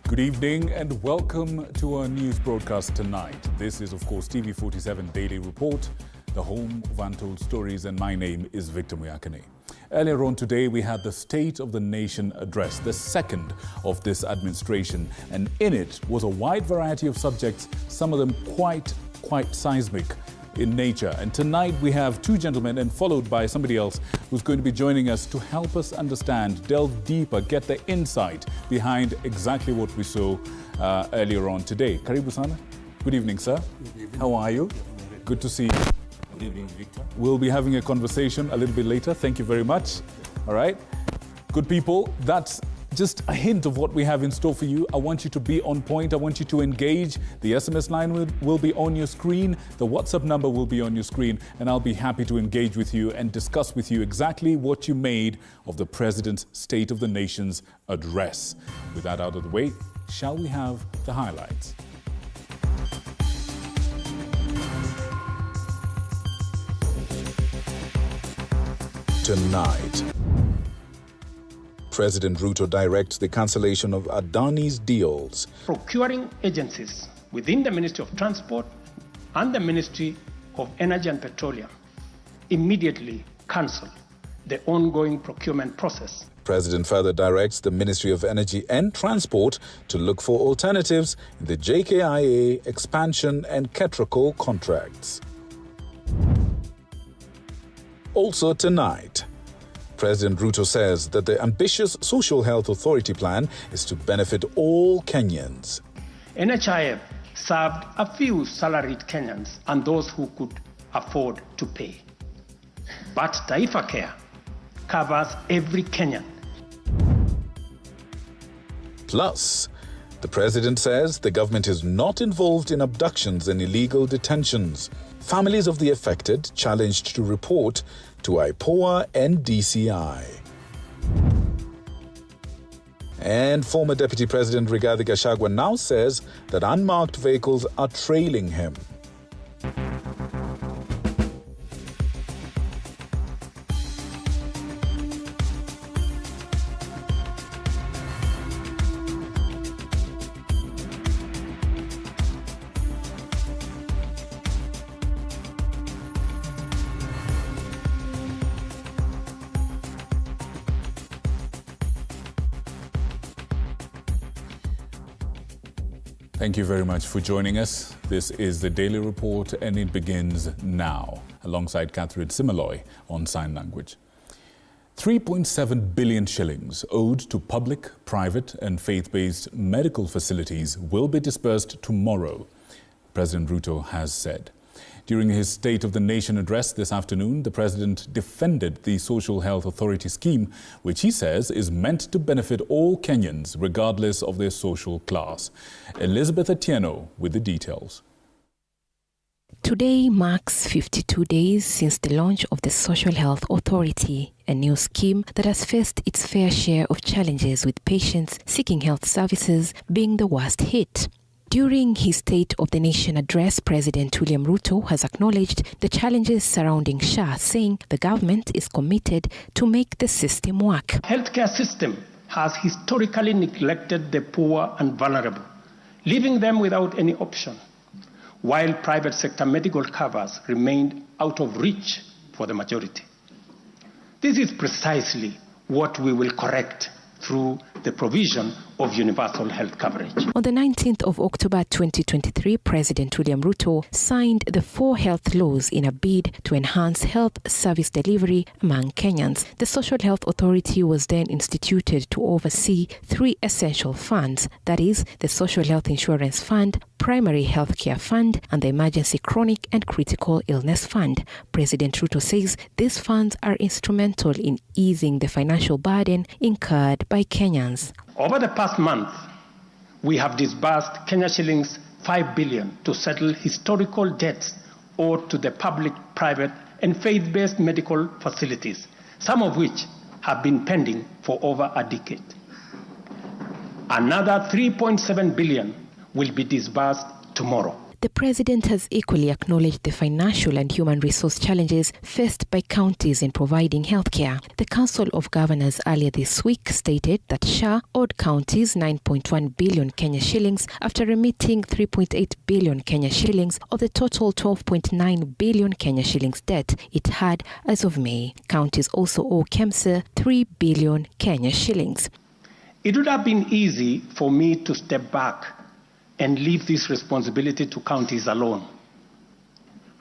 Good evening and welcome to our news broadcast tonight. This is, of course, TV47 Daily Report, the home of untold stories, and my name is Victor Muyakane. Earlier on today, we had the State of the Nation address, the second of this administration, and in it was a wide variety of subjects, some of them quite seismic in nature. And tonight we have two gentlemen and followed by somebody else who's going to be joining us to help us understand, delve deeper, get the insight behind exactly what we saw earlier on today. Karibu sana. Good evening, sir. Good evening. How are you? Good to see you. Good evening, Victor. We'll be having a conversation a little bit later. Thank you very much. All right. Good people, that's just a hint of what we have in store for you. I want you to be on point. I want you to engage. The SMS line will be on your screen. The WhatsApp number will be on your screen. And I'll be happy to engage with you and discuss with you exactly what you made of the President's State of the Nation's address. With that out of the way, shall we have the highlights? Tonight, President Ruto directs the cancellation of Adani's deals. Procuring agencies within the Ministry of Transport and the Ministry of Energy and Petroleum immediately cancel the ongoing procurement process. President further directs the Ministry of Energy and Transport to look for alternatives in the JKIA expansion and Ketraco contracts. Also tonight, President Ruto says that the ambitious Social Health Authority plan is to benefit all Kenyans. NHIF served a few salaried Kenyans and those who could afford to pay. But Taifa Care covers every Kenyan. Plus, the President says the government is not involved in abductions and illegal detentions. Families of the affected challenged to report to IPOA and DCI. And former Deputy President Rigathi Gachagua now says that unmarked vehicles are trailing him. Thank you very much for joining us. This is the Daily Report and it begins now, alongside Catherine Simaloy on Sign Language. 3.7 billion shillings owed to public, private and faith-based medical facilities will be disbursed tomorrow, President Ruto has said. During his State of the Nation address this afternoon, the President defended the Social Health Authority scheme, which he says is meant to benefit all Kenyans, regardless of their social class. Elizabeth Atieno with the details. Today marks 52 days since the launch of the Social Health Authority, a new scheme that has faced its fair share of challenges, with patients seeking health services being the worst hit. During his State of the Nation address, President William Ruto has acknowledged the challenges surrounding SHA, saying the government is committed to make the system work. Healthcare system has historically neglected the poor and vulnerable, leaving them without any option, while private sector medical covers remained out of reach for the majority. This is precisely what we will correct through the provision of universal health coverage. On the 19th of October 2023, President William Ruto signed the 4 health laws in a bid to enhance health service delivery among Kenyans. The Social Health Authority was then instituted to oversee 3 essential funds, that is, the Social Health Insurance Fund, Primary Health Care Fund, and the Emergency Chronic and Critical Illness Fund. President Ruto says these funds are instrumental in easing the financial burden incurred by Kenyans. Over the past month, we have disbursed Kenya shillings 5 billion to settle historical debts owed to the public, private, and faith-based medical facilities, some of which have been pending for over a decade. Another 3.7 billion will be disbursed tomorrow. The president has equally acknowledged the financial and human resource challenges faced by counties in providing healthcare. The Council of Governors earlier this week stated that SHA owed counties 9.1 billion Kenya shillings after remitting 3.8 billion Kenya shillings of the total 12.9 billion Kenya shillings debt it had as of May. Counties also owe KEMSA 3 billion Kenya shillings. It would have been easy for me to step back and leave this responsibility to counties alone.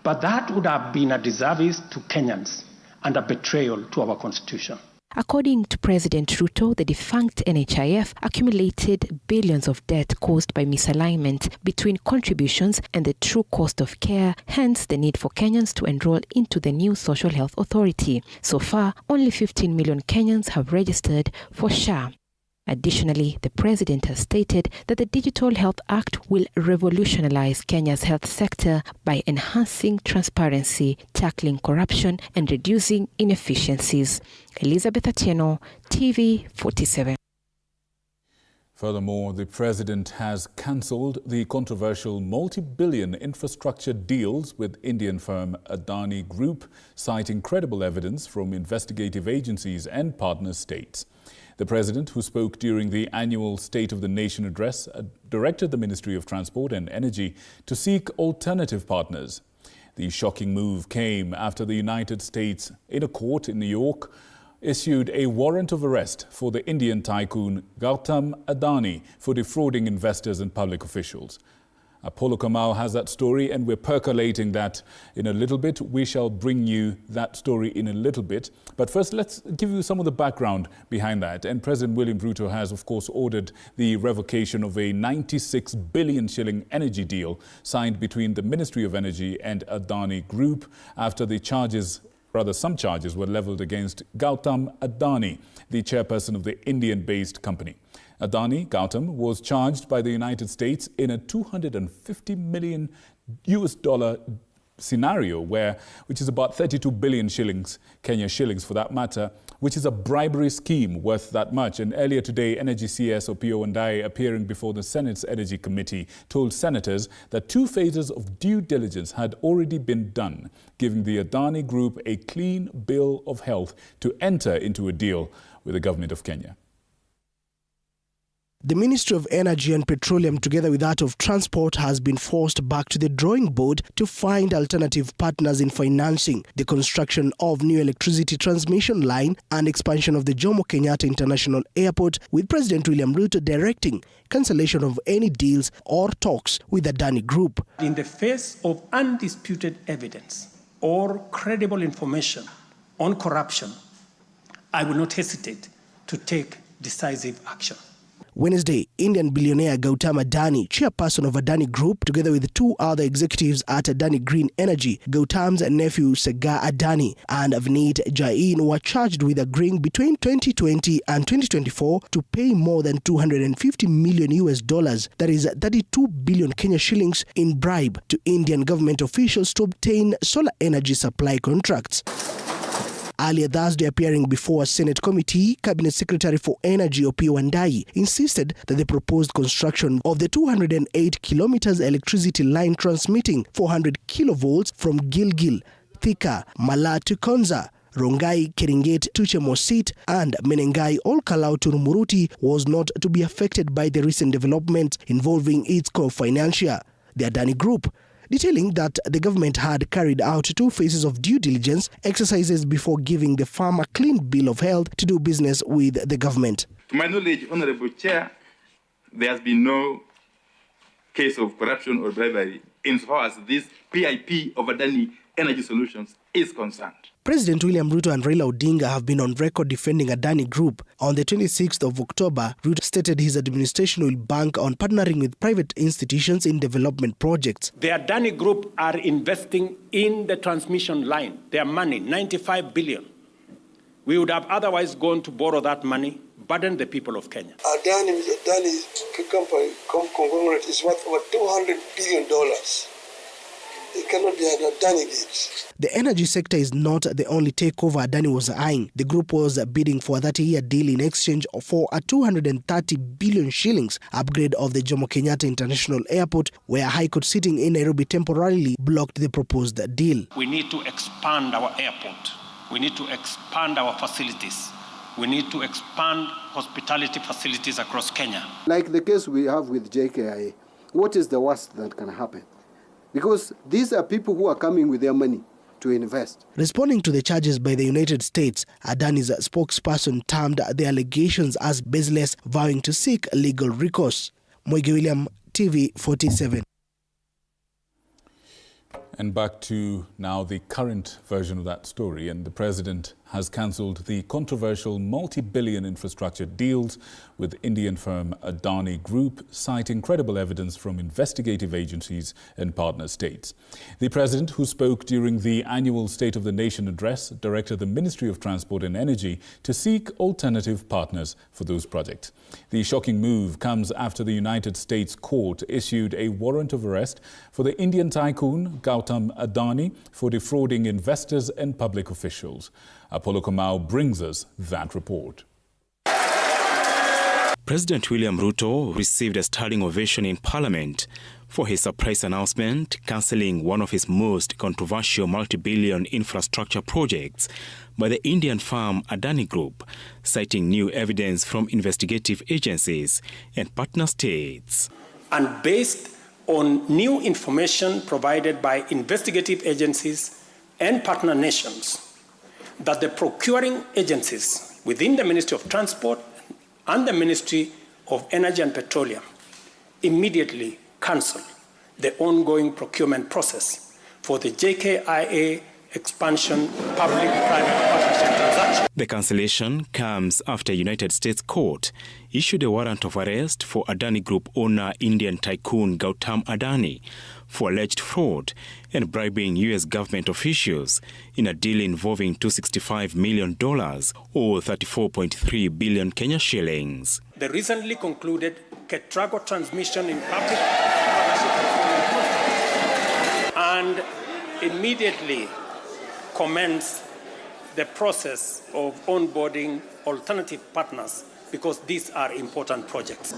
But that would have been a disservice to Kenyans and a betrayal to our constitution. According to President Ruto, the defunct NHIF accumulated billions of debt caused by misalignment between contributions and the true cost of care, hence the need for Kenyans to enroll into the new Social Health Authority. So far, only 15 million Kenyans have registered for SHA. Additionally, the president has stated that the Digital Health Act will revolutionize Kenya's health sector by enhancing transparency, tackling corruption, and reducing inefficiencies. Elizabeth Atieno, TV47. Furthermore, the president has cancelled the controversial multi-billion infrastructure deals with Indian firm Adani Group, citing credible evidence from investigative agencies and partner states. The president, who spoke during the annual State of the Nation address, directed the Ministry of Transport and Energy to seek alternative partners. The shocking move came after the United States, in a court in New York, issued a warrant of arrest for the Indian tycoon Gautam Adani for defrauding investors and public officials. Apollo Kamau has that story, and we're percolating that in a little bit. We shall bring you that story in a little bit. But first, let's give you some of the background behind that. And President William Ruto has, of course, ordered the revocation of a 96 billion shilling energy deal signed between the Ministry of Energy and Adani Group after some charges were leveled against Gautam Adani, the chairperson of the Indian-based company. Adani Gautam was charged by the United States in a $250 million scenario which is about 32 billion shillings, Kenya shillings for that matter, which is a bribery scheme worth that much. And earlier today, Energy CS Opiyo Ndai, appearing before the Senate's Energy Committee, told senators that 2 phases of due diligence had already been done, giving the Adani Group a clean bill of health to enter into a deal with the government of Kenya. The Ministry of Energy and Petroleum, together with that of Transport, has been forced back to the drawing board to find alternative partners in financing the construction of new electricity transmission line and expansion of the Jomo Kenyatta International Airport, with President William Ruto directing cancellation of any deals or talks with the Adani Group. In the face of undisputed evidence or credible information on corruption, I will not hesitate to take decisive action. Wednesday, Indian billionaire Gautam Adani, chairperson of Adani Group, together with 2 other executives at Adani Green Energy, Gautam's nephew Sagar Adani and Avneet Jain, were charged with agreeing between 2020 and 2024 to pay more than $250 million, that is 32 billion Kenya shillings, in bribe to Indian government officials to obtain solar energy supply contracts. Earlier Thursday, appearing before a Senate committee, Cabinet Secretary for Energy Opiyo Ndai insisted that the proposed construction of the 208 kilometers electricity line transmitting 400 kilovolts from Gilgil, Thika, Mala to Konza, Rongai, Keringet, Tuche-Mosit and Menengai Olkalau to Rumuruti was not to be affected by the recent development involving its core financier, the Adani Group, detailing that the government had carried out 2 phases of due diligence exercises before giving the firm a clean bill of health to do business with the government. To my knowledge, Honorable Chair, there has been no case of corruption or bribery insofar as this PIP of Adani Energy Solutions is concerned. President William Ruto and Raila Odinga have been on record defending Adani Group. On the 26th of October, Ruto stated his administration will bank on partnering with private institutions in development projects. The Adani Group are investing in the transmission line. Their money, 95 billion. We would have otherwise gone to borrow that money, burden the people of Kenya. Adani company, conglomerate is worth over $200 billion. It cannot be Adani did. The energy sector is not the only takeover Adani was eyeing. The group was bidding for a 30-year deal in exchange for a 230 billion shillings upgrade of the Jomo Kenyatta International Airport, where a High Court sitting in Nairobi temporarily blocked the proposed deal. We need to expand our airport. We need to expand our facilities. We need to expand hospitality facilities across Kenya. Like the case we have with JKIA, what is the worst that can happen? Because these are people who are coming with their money to invest. Responding to the charges by the United States, Adani's spokesperson termed the allegations as baseless, vowing to seek legal recourse. Moige William, TV47. And back to now the current version of that story, and the president has cancelled the controversial multi-billion infrastructure deals with Indian firm Adani Group, citing credible evidence from investigative agencies and partner states. The president, who spoke during the annual State of the Nation address, directed the Ministry of Transport and Energy to seek alternative partners for those projects. The shocking move comes after the United States court issued a warrant of arrest for the Indian tycoon Gautam Adani for defrauding investors and public officials. Apollo Kamau brings us that report. President William Ruto received a standing ovation in Parliament for his surprise announcement cancelling one of his most controversial multi-billion infrastructure projects by the Indian firm Adani Group, citing new evidence from investigative agencies and partner states. And based on new information provided by investigative agencies and partner nations, that the procuring agencies within the Ministry of Transport and the Ministry of Energy and Petroleum immediately cancel the ongoing procurement process for the JKIA expansion public-private partnership transaction. The cancellation comes after United States court issued a warrant of arrest for Adani Group owner Indian tycoon Gautam Adani for alleged fraud and bribing U.S. government officials in a deal involving $265 million or 34.3 billion Kenya shillings. The recently concluded Ketraco transmission in public partnership and immediately commence the process of onboarding alternative partners, because these are important projects.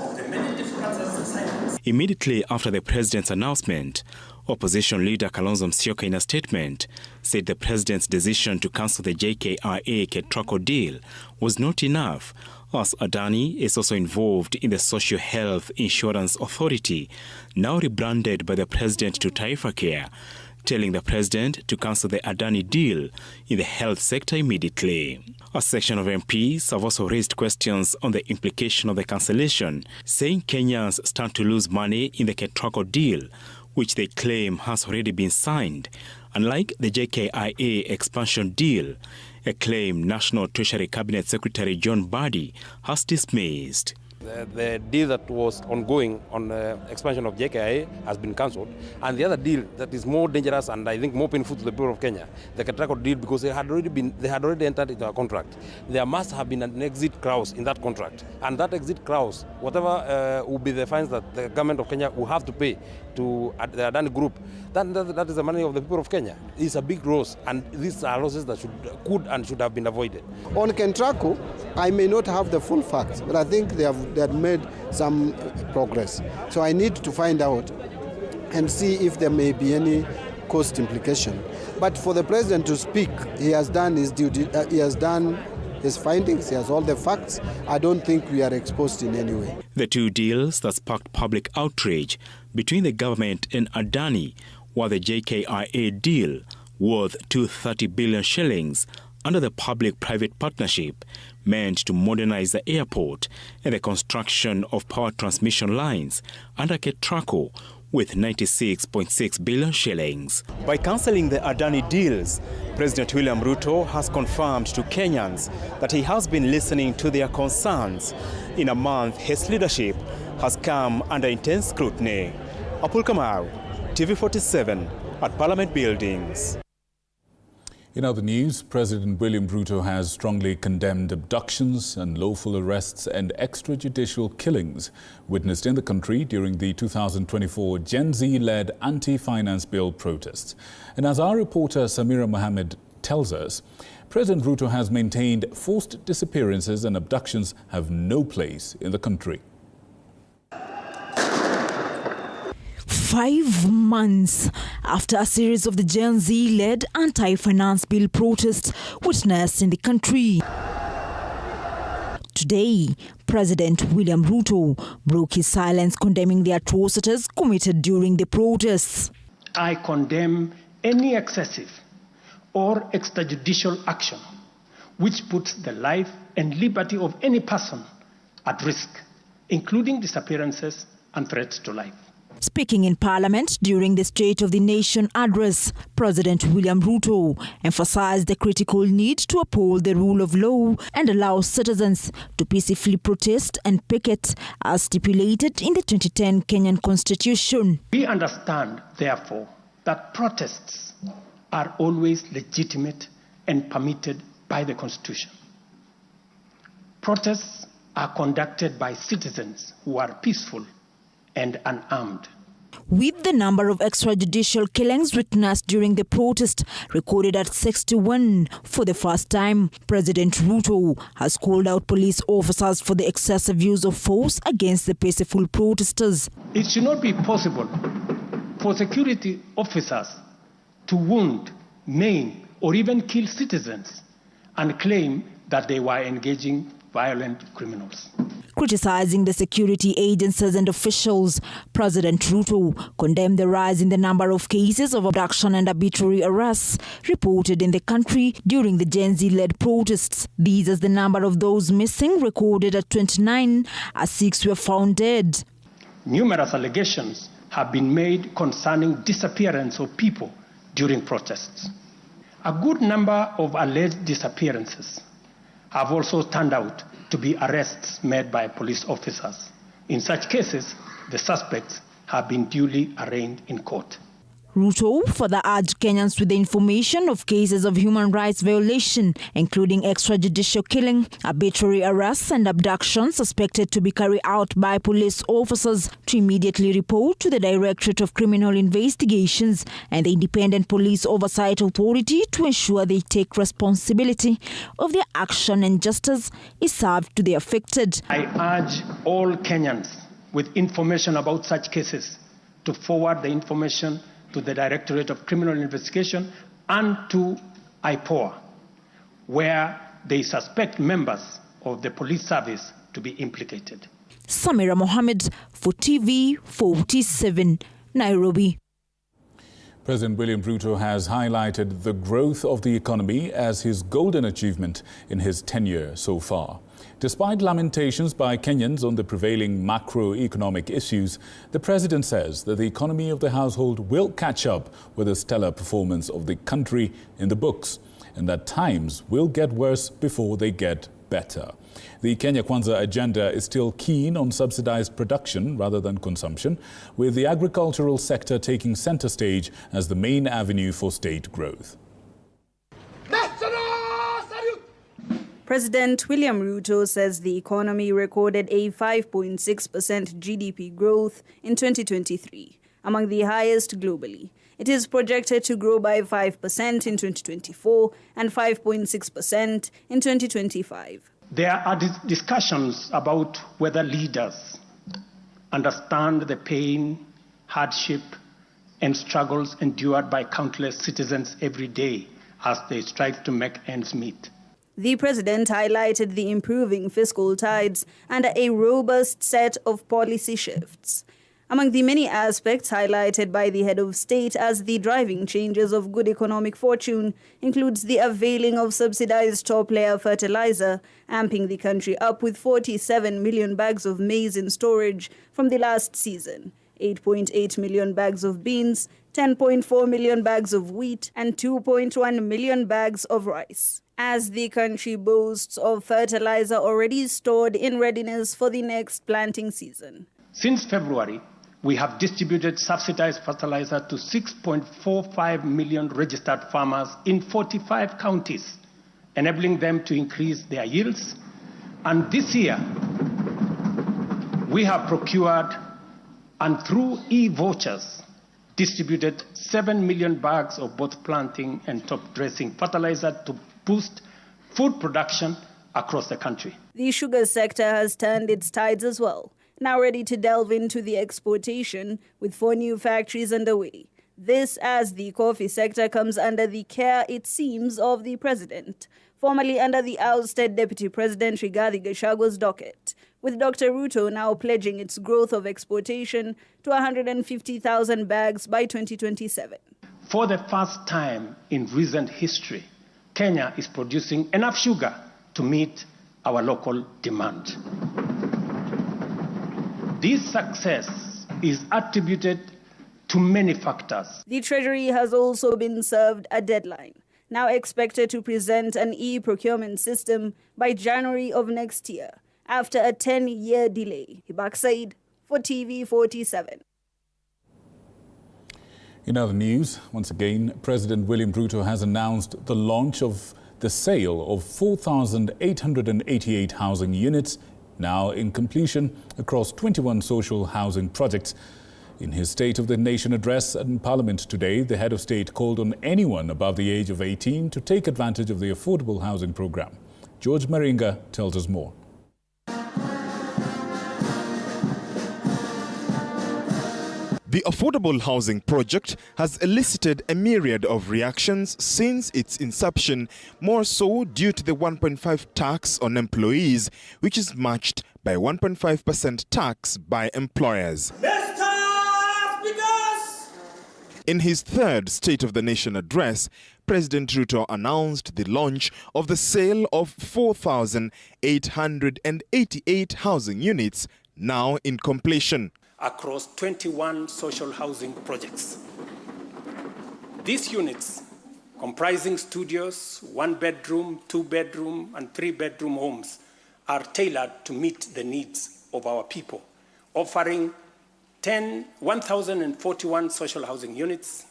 Immediately after the president's announcement, opposition leader Kalonzo Musyoka, in a statement, said the president's decision to cancel the JKIA Ketraco deal was not enough, as Adani is also involved in the Social Health Insurance Authority, now rebranded by the president to Taifa Care, telling the president to cancel the Adani deal in the health sector immediately. A section of MPs have also raised questions on the implication of the cancellation, saying Kenyans stand to lose money in the Ketraco deal, which they claim has already been signed, unlike the JKIA expansion deal, a claim National Treasury Cabinet Secretary John Badi has dismissed. The deal that was ongoing on the expansion of JKIA has been cancelled, and the other deal that is more dangerous and I think more painful to the people of Kenya, the Ketraco deal, because they had already entered into a contract. There must have been an exit clause in that contract, and that exit clause, whatever will be the fines that the government of Kenya will have to pay to the Adani Group, that is the money of the people of Kenya. It's a big loss, and these are losses that could and should have been avoided. On Ketraco, I may not have the full facts, but I think they have made some progress. So I need to find out and see if there may be any cost implication. But for the president to speak, he has done his duty, he has done his findings, he has all the facts. I don't think we are exposed in any way. The two deals that sparked public outrage between the government and Adani were the JKIA deal, worth 230 billion shillings, under the public-private partnership meant to modernize the airport, and the construction of power transmission lines under Ketraco with 96.6 billion shillings. By cancelling the Adani deals, President William Ruto has confirmed to Kenyans that he has been listening to their concerns. In a month, his leadership has come under intense scrutiny. Apollo Kamau, TV47 at Parliament Buildings. In other news, President William Ruto has strongly condemned abductions, unlawful arrests and extrajudicial killings witnessed in the country during the 2024 Gen Z-led anti-finance bill protests. And as our reporter Samira Mohammed tells us, President Ruto has maintained forced disappearances and abductions have no place in the country. 5 months after a series of the Gen Z-led anti-finance bill protests witnessed in the country. Today, President William Ruto broke his silence condemning the atrocities committed during the protests. I condemn any excessive or extrajudicial action which puts the life and liberty of any person at risk, including disappearances and threats to life. Speaking in Parliament during the State of the Nation address, President William Ruto emphasized the critical need to uphold the rule of law and allow citizens to peacefully protest and picket as stipulated in the 2010 Kenyan Constitution. We understand, therefore, that protests are always legitimate and permitted by the Constitution. Protests are conducted by citizens who are peaceful and unarmed. With the number of extrajudicial killings witnessed during the protest recorded at 61 for the first time, President Ruto has called out police officers for the excessive use of force against the peaceful protesters. It should not be possible for security officers to wound, maim, or even kill citizens and claim that they were engaging violent criminals. Criticizing the security agencies and officials, President Ruto condemned the rise in the number of cases of abduction and arbitrary arrests reported in the country during the Gen Z-led protests. These as the number of those missing recorded at 29, as 6 were found dead. Numerous allegations have been made concerning disappearance of people during protests. A good number of alleged disappearances have also turned out to be arrests made by police officers. In such cases, the suspects have been duly arraigned in court. Ruto further urged Kenyans with the information of cases of human rights violation, including extrajudicial killing, arbitrary arrests and abductions suspected to be carried out by police officers, to immediately report to the Directorate of Criminal Investigations and the Independent Police Oversight Authority to ensure they take responsibility of their action and justice is served to the affected. I urge all Kenyans with information about such cases to forward the information to the Directorate of Criminal Investigation and to IPOA, where they suspect members of the police service to be implicated. Samira Mohammed for TV47, Nairobi. President William Ruto has highlighted the growth of the economy as his golden achievement in his tenure so far. Despite lamentations by Kenyans on the prevailing macroeconomic issues, the president says that the economy of the household will catch up with the stellar performance of the country in the books, and that times will get worse before they get better. The Kenya Kwanza agenda is still keen on subsidized production rather than consumption, with the agricultural sector taking center stage as the main avenue for state growth. President William Ruto says the economy recorded a 5.6% GDP growth in 2023, among the highest globally. It is projected to grow by 5% in 2024 and 5.6% in 2025. There are discussions about whether leaders understand the pain, hardship, and struggles endured by countless citizens every day as they strive to make ends meet. The president highlighted the improving fiscal tides and a robust set of policy shifts. Among the many aspects highlighted by the head of state as the driving changes of good economic fortune includes the availing of subsidized top-layer fertilizer, amping the country up with 47 million bags of maize in storage from the last season, 8.8 million bags of beans, 10.4 million bags of wheat, and 2.1 million bags of rice, as the country boasts of fertilizer already stored in readiness for the next planting season. Since February, we have distributed subsidized fertilizer to 6.45 million registered farmers in 45 counties, enabling them to increase their yields. And this year, we have procured and through e-vouchers distributed 7 million bags of both planting and top dressing fertilizer to boost food production across the country. The sugar sector has turned its tides as well, now ready to delve into the exportation with 4 new factories underway. This as the coffee sector comes under the care, it seems, of the president, formerly under the ousted Deputy President Rigathi Gachagua's docket, with Dr. Ruto now pledging its growth of exportation to 150,000 bags by 2027. For the first time in recent history, Kenya is producing enough sugar to meet our local demand. This success is attributed to many factors. The Treasury has also been served a deadline, now expected to present an e-procurement system by January of next year, after a 10-year delay. Hibak Said for TV47. In other news, once again, President William Ruto has announced the launch of the sale of 4,888 housing units, now in completion across 21 social housing projects. In his State of the Nation address in Parliament today, the head of state called on anyone above the age of 18 to take advantage of the affordable housing program. George Maringa tells us more. The affordable housing project has elicited a myriad of reactions since its inception, more so due to the 1.5 tax on employees, which is matched by 1.5% tax by employers. In his third State of the Nation address, President Ruto announced the launch of the sale of 4,888 housing units, now in completion, across 21 social housing projects. These units, comprising studios, 1-bedroom, 2-bedroom, and 3-bedroom homes, are tailored to meet the needs of our people, offering 1,041 social housing units,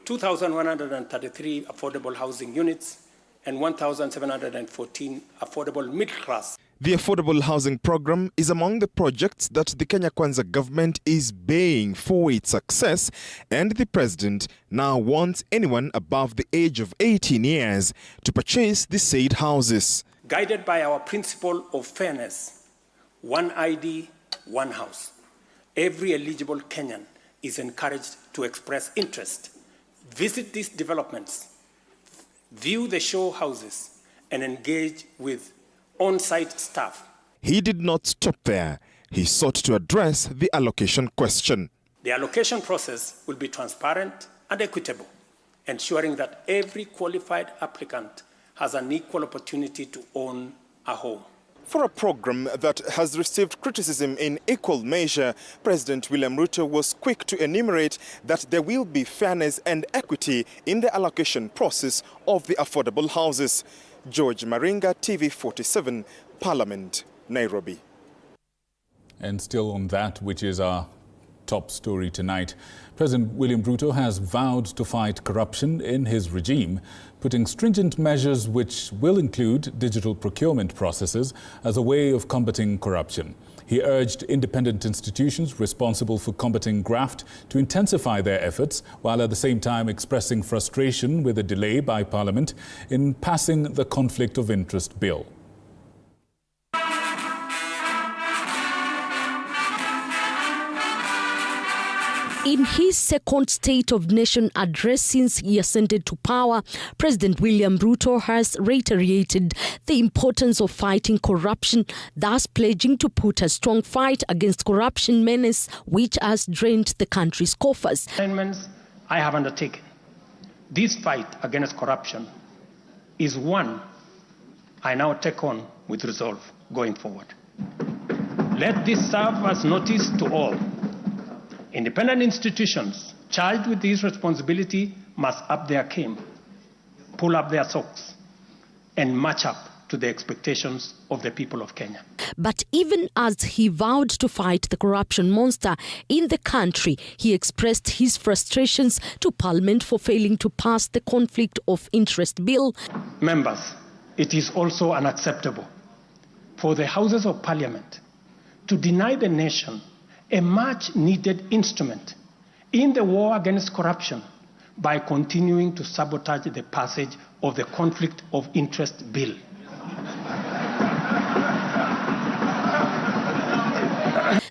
2,133 affordable housing units, and 1,714 affordable middle-class. The affordable housing program is among the projects that the Kenya Kwanza government is baying for its success, and the president now wants anyone above the age of 18 years to purchase the said houses. Guided by our principle of fairness, one ID, one house, every eligible Kenyan is encouraged to express interest, visit these developments, view the show houses, and engage with on-site staff. He did not stop there. He sought to address the allocation question. The allocation process will be transparent and equitable, ensuring that every qualified applicant has an equal opportunity to own a home. For a program that has received criticism in equal measure, President William Ruto was quick to enumerate that there will be fairness and equity in the allocation process of the affordable houses. George Maringa, TV47, Parliament, Nairobi. And still on that, which is our top story tonight, President William Ruto has vowed to fight corruption in his regime, putting stringent measures which will include digital procurement processes as a way of combating corruption. He urged independent institutions responsible for combating graft to intensify their efforts, while at the same time expressing frustration with a delay by Parliament in passing the Conflict of Interest Bill. In his second State of Nation address since he ascended to power, President William Ruto has reiterated the importance of fighting corruption, thus pledging to put a strong fight against corruption menace which has drained the country's coffers. Amendments I have undertaken. This fight against corruption is one I now take on with resolve going forward. Let this serve as notice to all. Independent institutions charged with this responsibility must up their game, pull up their socks, and match up to the expectations of the people of Kenya. But even as he vowed to fight the corruption monster in the country, he expressed his frustrations to Parliament for failing to pass the Conflict of Interest Bill. Members, it is also unacceptable for the Houses of Parliament to deny the nation a much-needed instrument in the war against corruption by continuing to sabotage the passage of the Conflict of Interest Bill.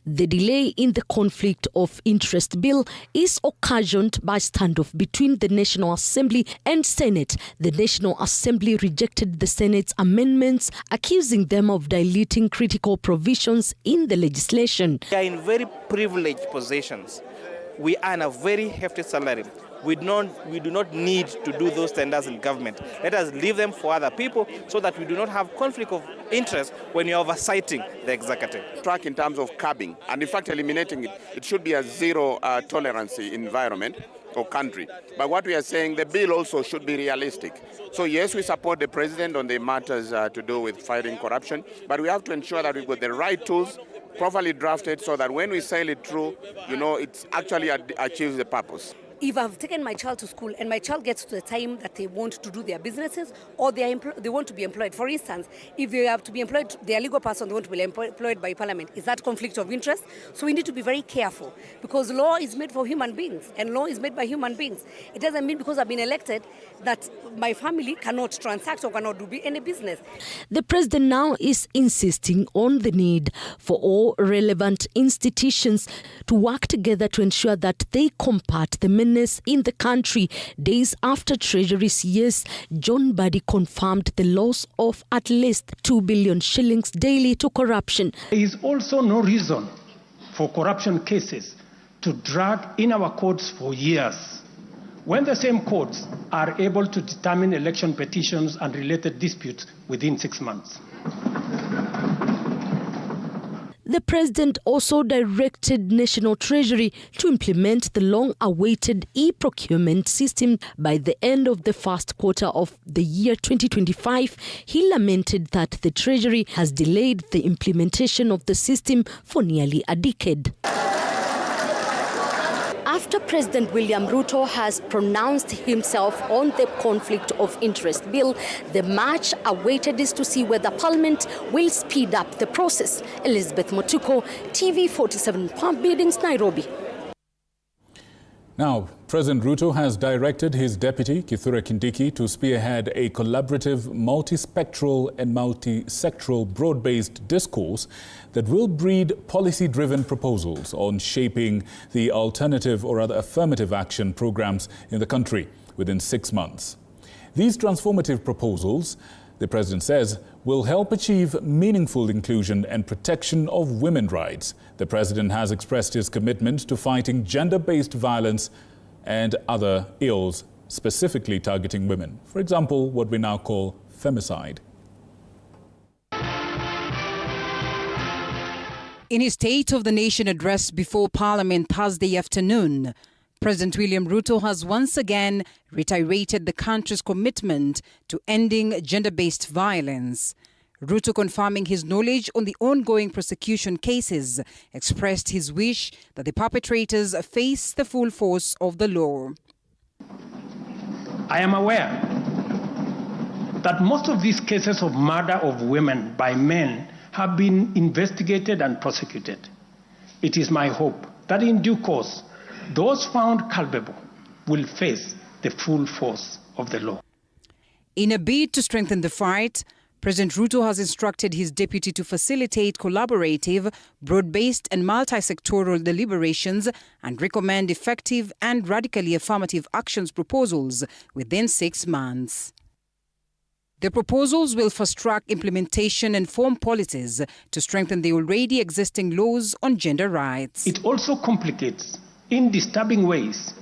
The delay in the Conflict of Interest Bill is occasioned by standoff between the National Assembly and Senate. The National Assembly rejected the Senate's amendments, accusing them of diluting critical provisions in the legislation. We are in very privileged positions. We earn a very hefty salary. We do not need to do those tenders in government. Let us leave them for other people so that we do not have conflict of interest when you're oversighting the executive. Track in terms of curbing and in fact eliminating it. It should be a zero tolerance environment or country. But what we are saying, the bill also should be realistic. So yes, we support the president on the matters to do with fighting corruption, but we have to ensure that we've got the right tools, properly drafted, so that when we sail it through, it actually achieves the purpose. If I've taken my child to school and my child gets to the time that they want to do their businesses or they want to be employed, for instance, if they have to be employed, they are a legal person, they want to be employed by Parliament, is that conflict of interest? So we need to be very careful because law is made for human beings and law is made by human beings. It doesn't mean because I've been elected that my family cannot transact or cannot do any business. The president now is insisting on the need for all relevant institutions to work together to ensure that they combat the menace in the country. Days after Treasury's yes, John Buddy confirmed the loss of at least 2 billion shillings daily to corruption. There is also no reason for corruption cases to drag in our courts for years, when the same courts are able to determine election petitions and related disputes within 6 months. The president also directed National Treasury to implement the long-awaited e-procurement system by the end of the first quarter of the year 2025. He lamented that the Treasury has delayed the implementation of the system for nearly a decade. After President William Ruto has pronounced himself on the Conflict of Interest Bill, the much awaited is to see whether Parliament will speed up the process. Elizabeth Motuko, TV47 Pump Buildings, Nairobi. Now, President Ruto has directed his deputy, Kithure Kindiki, to spearhead a collaborative, multispectral and multisectoral broad-based discourse that will breed policy-driven proposals on shaping the alternative or rather affirmative action programs in the country within 6 months. These transformative proposals, the president says, will help achieve meaningful inclusion and protection of women's rights. The president has expressed his commitment to fighting gender-based violence and other ills specifically targeting women. For example, what we now call femicide. In his State of the Nation address before Parliament Thursday afternoon, President William Ruto has once again reiterated the country's commitment to ending gender-based violence. Ruto, confirming his knowledge on the ongoing prosecution cases, expressed his wish that the perpetrators face the full force of the law. I am aware that most of these cases of murder of women by men have been investigated and prosecuted. It is my hope that in due course, those found culpable will face the full force of the law. In a bid to strengthen the fight, President Ruto has instructed his deputy to facilitate collaborative, broad-based and multi-sectoral deliberations and recommend effective and radically affirmative actions proposals within 6 months. The proposals will fast-track implementation and form policies to strengthen the already existing laws on gender rights. It also complicates, in disturbing ways,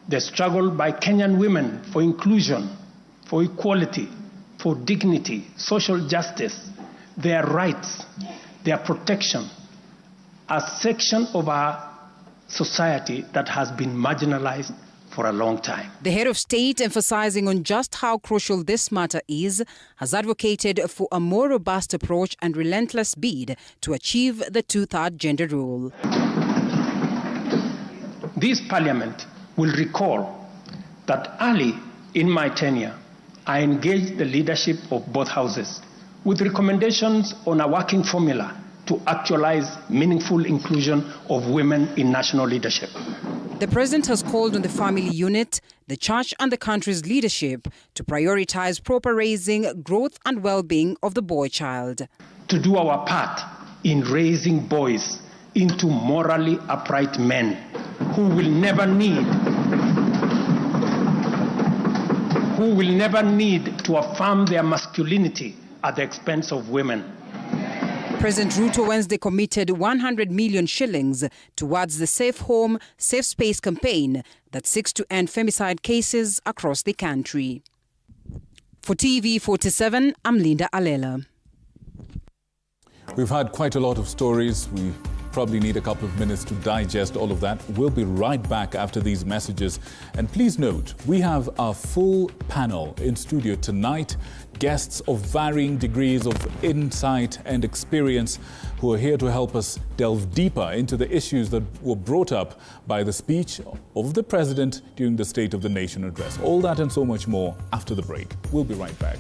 the struggle by Kenyan women for inclusion, for equality, for dignity, social justice, their rights, their protection, a section of our society that has been marginalized for a long time. The head of state, emphasizing on just how crucial this matter is, has advocated for a more robust approach and relentless bid to achieve the two-third gender rule. This parliament will recall that early in my tenure, I engaged the leadership of both houses with recommendations on a working formula to actualize meaningful inclusion of women in national leadership. The president has called on the family unit, the church and the country's leadership to prioritize proper raising, growth and well-being of the boy child. To do our part in raising boys into morally upright men who will never need to affirm their masculinity at the expense of women. President Ruto Wednesday committed 100 million shillings towards the Safe Home, Safe Space campaign that seeks to end femicide cases across the country. For TV47, I'm Linda Alela. We've had quite a lot of stories. We probably need a couple of minutes to digest all of that. We'll be right back after these messages. And please note, we have our full panel in studio tonight. Guests of varying degrees of insight and experience who are here to help us delve deeper into the issues that were brought up by the speech of the president during the State of the Nation address. All that and so much more after the break. We'll be right back.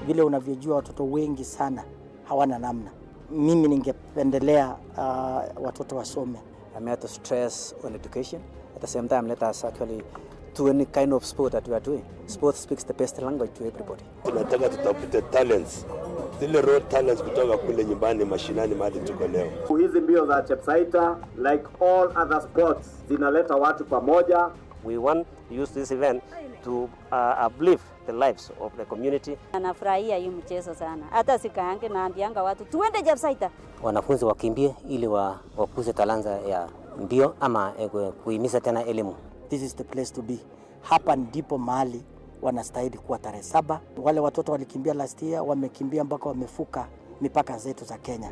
Vile unavyojua watoto wengi sana hawana namna. Mimi ningependelea watoto wasome. I'm here to stress on education. At the same time, let us actually do any kind of sport that we are doing. Sport speaks the best language to everybody. Tunataka tutafute talents. Zile raw talents kutoka kule nyumbani mashinani mahali tuko leo. Hizi mbio za Chepsaita, like all other sports, zinaleta watu pamoja. We want to use this event to uplift the lives of the community. Anafurahia hii mchezo sana. Hata sikaange naambianga watu tuende Chepsaita. Wanafunzi wakimbie ili wakuze talanta ya mbio ama kuhimiza tena elimu. This is the place to be. Hapa ndipo mahali wanastahili kuwa tarehe 7. Wale watoto walikimbia last year wamekimbia mpaka wamefuka mipaka zetu za Kenya.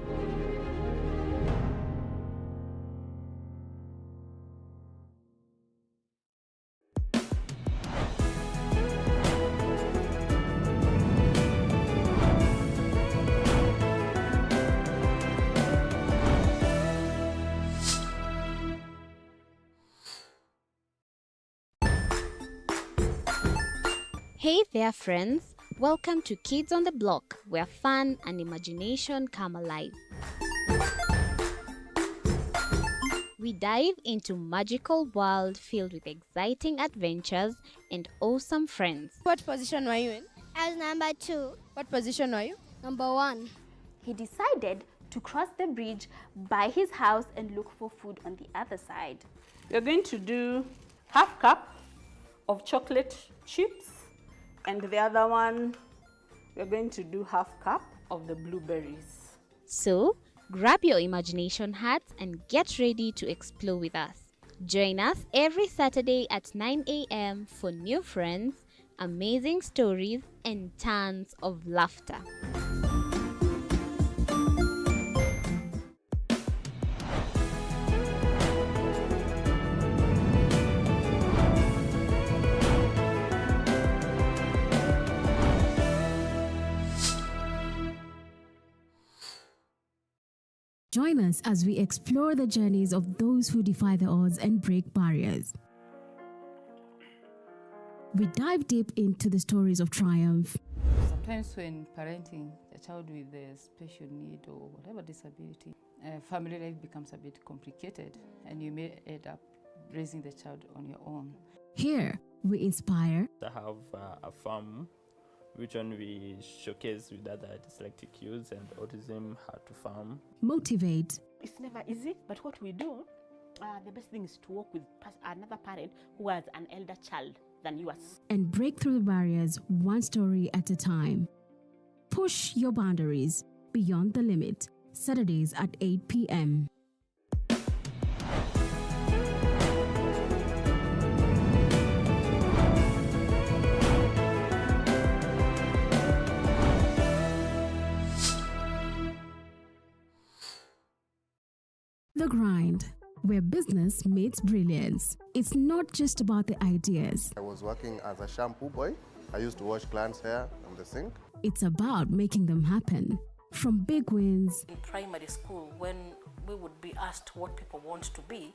Hey there friends, welcome to Kids on the Block, where fun and imagination come alive. We dive into magical world filled with exciting adventures and awesome friends. What position were you in? I was number 2. What position were you? Number 1. He decided to cross the bridge by his house and look for food on the other side. We're going to do half cup of chocolate chips, and the other one, we're going to do half cup of the blueberries. So, grab your imagination hats and get ready to explore with us. Join us every Saturday at 9 a.m. for new friends, amazing stories, and tons of laughter. Join us as we explore the journeys of those who defy the odds and break barriers. We dive deep into the stories of triumph. Sometimes when parenting a child with a special need or whatever disability, family life becomes a bit complicated and you may end up raising the child on your own. Here, we inspire. I have a farm which one we showcase with other dyslexic youths and autism, how to farm. Motivate. It's never easy, but what we do, the best thing is to work with another parent who has an elder child than yours. And break through the barriers one story at a time. Push your boundaries beyond the limit. Saturdays at 8 p.m. The Grind, where business meets brilliance. It's not just about the ideas. I was working as a shampoo boy. I used to wash clients' hair on the sink. It's about making them happen. From big wins. In primary school, when we would be asked what people want to be,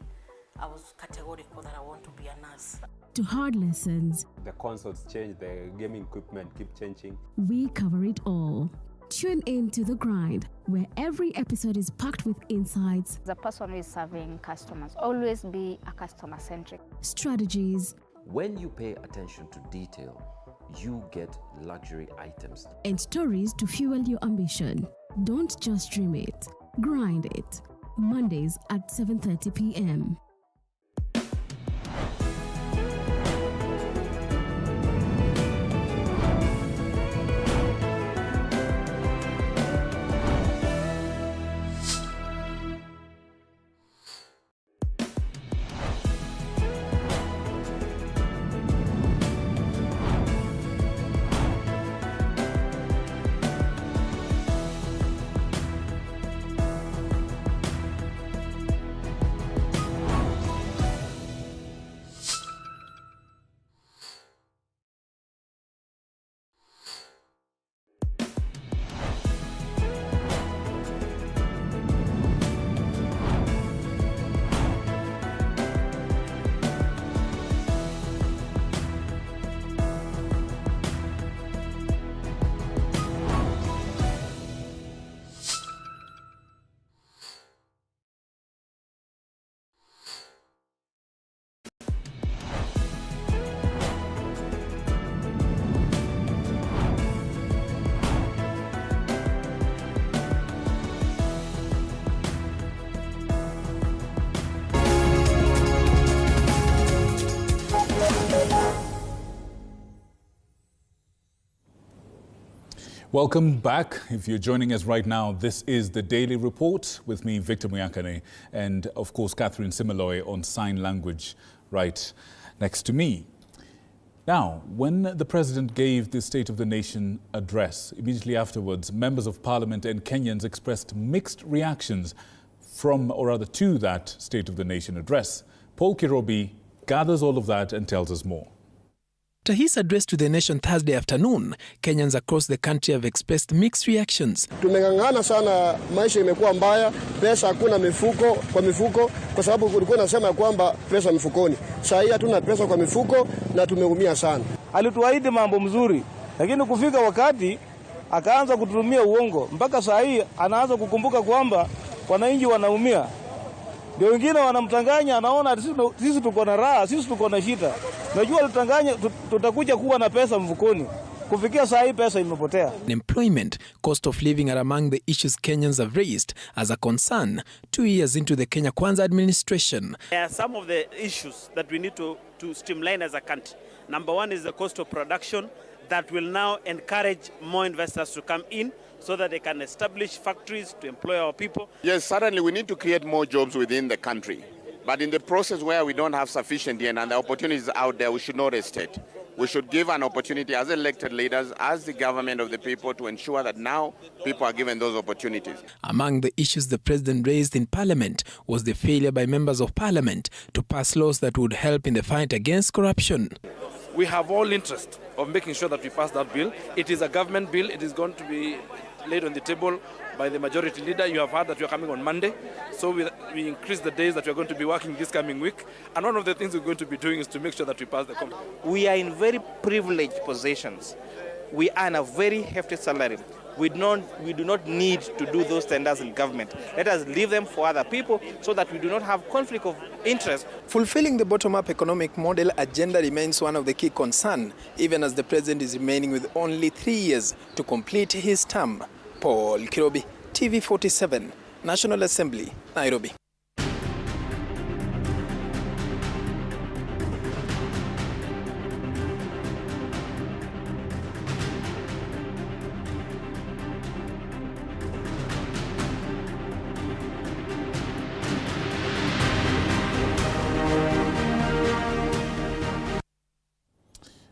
I was categorical that I want to be a nurse. To hard lessons. The consoles change, the gaming equipment keep changing. We cover it all. Tune in to The Grind, where every episode is packed with insights. The person who is serving customers, always be a customer-centric. Strategies. When you pay attention to detail, you get luxury items. And stories to fuel your ambition. Don't just dream it, grind it. Mondays at 7:30 p.m. Welcome back. If you're joining us right now, this is the Daily Report with me, Victor Muyakane, and of course, Catherine Simaloy on sign language right next to me. Now, when the President gave the State of the Nation address, immediately afterwards, members of Parliament and Kenyans expressed mixed reactions from, or rather to, that State of the Nation address. Paul Kirobi gathers all of that and tells us more. After his address to the nation Thursday afternoon, Kenyans across the country have expressed mixed reactions. Tumeng'ang'ana sana, maisha imekuwa mbaya, pesa hakuna mifuko kwa sababu kulikuwa nasema kwamba pesa mfukoni. Sasa hii hatuna pesa kwa mifuko na tumeumia sana. Alituahidi mambo mzuri, lakini kufika wakati akaanza kutumia uongo. Mpaka saa hii anaanza kukumbuka kwamba wananchi wanaumia. Ndio wengine wanamtanganya, anaona sisi tuko na raha, sisi tuko na shida. Najua alitanganya tutakuja kuwa na pesa mfukoni. Kufikia saa hii pesa imepotea. Employment, cost of living are among the issues Kenyans have raised as a concern 2 years into the Kenya Kwanza administration. There are some of the issues that we need to streamline as a country. Number one is the cost of production that will now encourage more investors to come in so that they can establish factories to employ our people. Yes, certainly we need to create more jobs within the country. But in the process where we don't have sufficient yen and the opportunities out there, we should not hesitate. We should give an opportunity as elected leaders, as the government of the people, to ensure that now people are given those opportunities. Among the issues the president raised in Parliament was the failure by members of Parliament to pass laws that would help in the fight against corruption. We have all interest of making sure that we pass that bill. It is a government bill. It is going to be laid on the table by the majority leader. You have heard that we are coming on Monday. So we increase the days that we are going to be working this coming week. And one of the things we're going to be doing is to make sure that we pass the We are in very privileged positions. We earn a very hefty salary. We do not need to do those tenders in government. Let us leave them for other people so that we do not have conflict of interest. Fulfilling the bottom-up economic model agenda remains one of the key concerns, even as the president is remaining with only 3 years to complete his term. Paul Kirobi, TV47, National Assembly, Nairobi.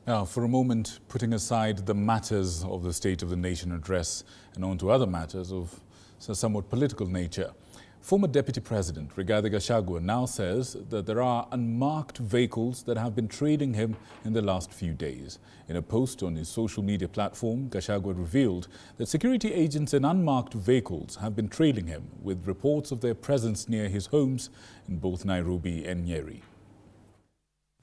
Now, for a moment, putting aside the matters of the State of the Nation address and on to other matters of somewhat political nature, former Deputy President Rigathi Gachagua now says that there are unmarked vehicles that have been trailing him in the last few days. In a post on his social media platform, Gachagua revealed that security agents in unmarked vehicles have been trailing him, with reports of their presence near his homes in both Nairobi and Nyeri.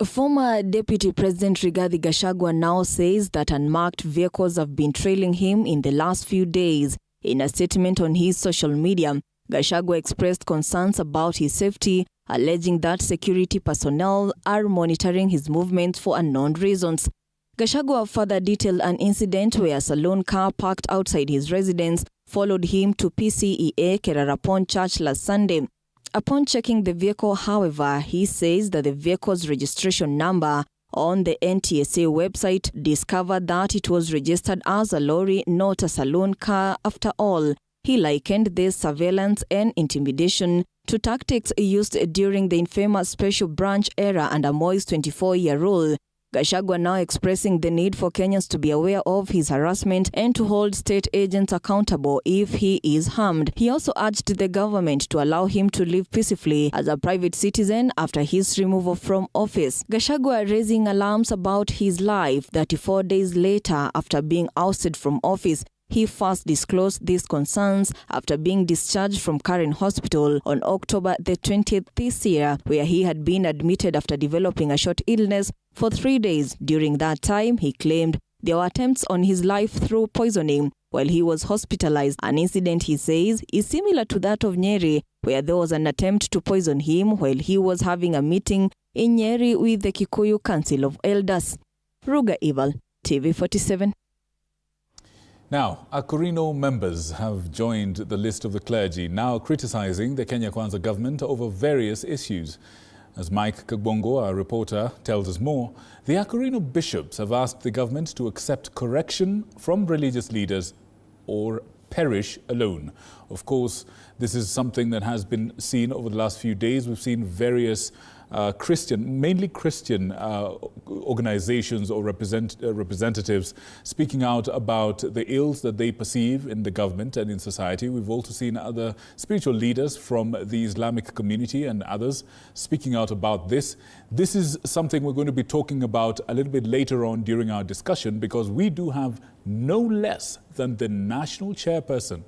Former Deputy President Rigathi Gachagua now says that unmarked vehicles have been trailing him in the last few days. In a statement on his social media, Gachagua expressed concerns about his safety, alleging that security personnel are monitoring his movements for unknown reasons. Gachagua further detailed an incident where a saloon car parked outside his residence followed him to PCEA Kerarapon Church last Sunday. Upon checking the vehicle, however, he says that the vehicle's registration number on the NTSA website discovered that it was registered as a lorry, not a saloon car after all. He likened this surveillance and intimidation to tactics used during the infamous Special Branch era under Moi's 24-year rule. Gachagua now expressing the need for Kenyans to be aware of his harassment and to hold state agents accountable if he is harmed. He also urged the government to allow him to live peacefully as a private citizen after his removal from office. Gachagua raising alarms about his life 34 days later after being ousted from office. He first disclosed these concerns after being discharged from Karen Hospital on October the 20th this year, where he had been admitted after developing a short illness for 3 days. During that time, he claimed there were attempts on his life through poisoning while he was hospitalized. An incident, he says, is similar to that of Nyeri, where there was an attempt to poison him while he was having a meeting in Nyeri with the Kikuyu Council of Elders. Ruga Ival, TV47. Now, Akorino members have joined the list of the clergy, now criticizing the Kenya Kwanza government over various issues. As Mike Kagbongo, our reporter, tells us more, the Akorino bishops have asked the government to accept correction from religious leaders or perish alone. Of course, this is something that has been seen over the last few days. We've seen various mainly Christian organizations or representatives speaking out about the ills that they perceive in the government and in society. We've also seen other spiritual leaders from the Islamic community and others speaking out about this. This is something we're going to be talking about a little bit later on during our discussion, because we do have no less than the national chairperson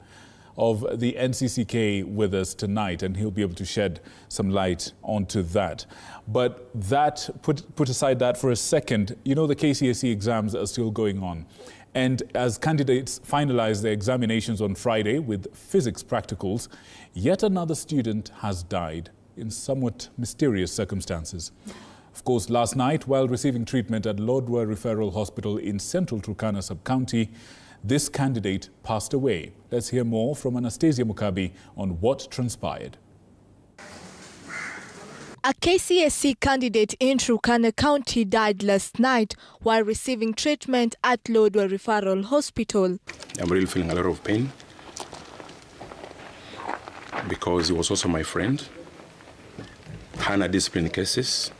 of the NCCK with us tonight, and he'll be able to shed some light onto that. But that, put aside that for a second, you know, the KCSE exams are still going on. And as candidates finalize their examinations on Friday with physics practicals, yet another student has died in somewhat mysterious circumstances. Of course, last night, while receiving treatment at Lodwar Referral Hospital in Central Turkana Sub-County, this candidate passed away. Let's hear more from Anastasia Mukabi on what transpired. A KCSE candidate in Turkana County died last night while receiving treatment at Lodwar Referral Hospital. I'm really feeling a lot of pain because he was also my friend. Hana discipline cases.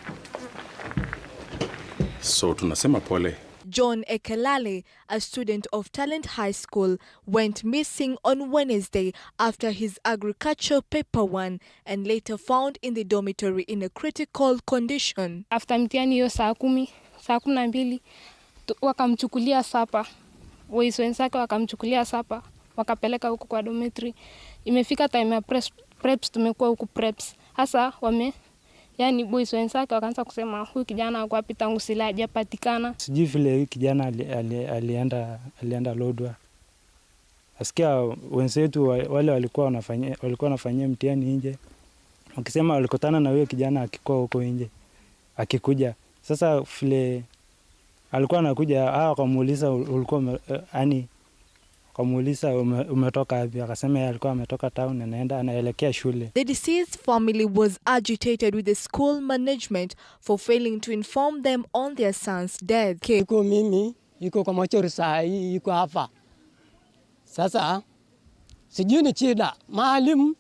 So tunasema pole. John Ekelale, a student of Talent High School, went missing on Wednesday after his agriculture paper won and later found in the dormitory in a critical condition. After mtihani hiyo saa 12 wakamchukulia sapa. Boys wenzake wakamchukulia sapa, wakapeleka huko kwa dormitory. Imefika time ya preps, tumekuwa huko preps. Hasa yani boys wenzake wakaanza kusema huyu kijana ako wapi tangu sila hajapatikana. Sijui vile huyu kijana alienda Lodwar. Asikia wenzetu wale walikuwa wanafanyia mtihani nje. Wakisema walikutana na huyo kijana akikuwa huko nje. Akikuja. Sasa vile alikuwa anakuja wakamuuliza ulikuwa kamuuliza umetoka wapi, akasema yeye alikuwa ametoka town anaelekea shule. The deceased family was agitated with the school management for failing to inform them on their son's death. Iko mimi iko kwa machori saa hii iko hapa. Sasa sijui ni shida. Mwalimu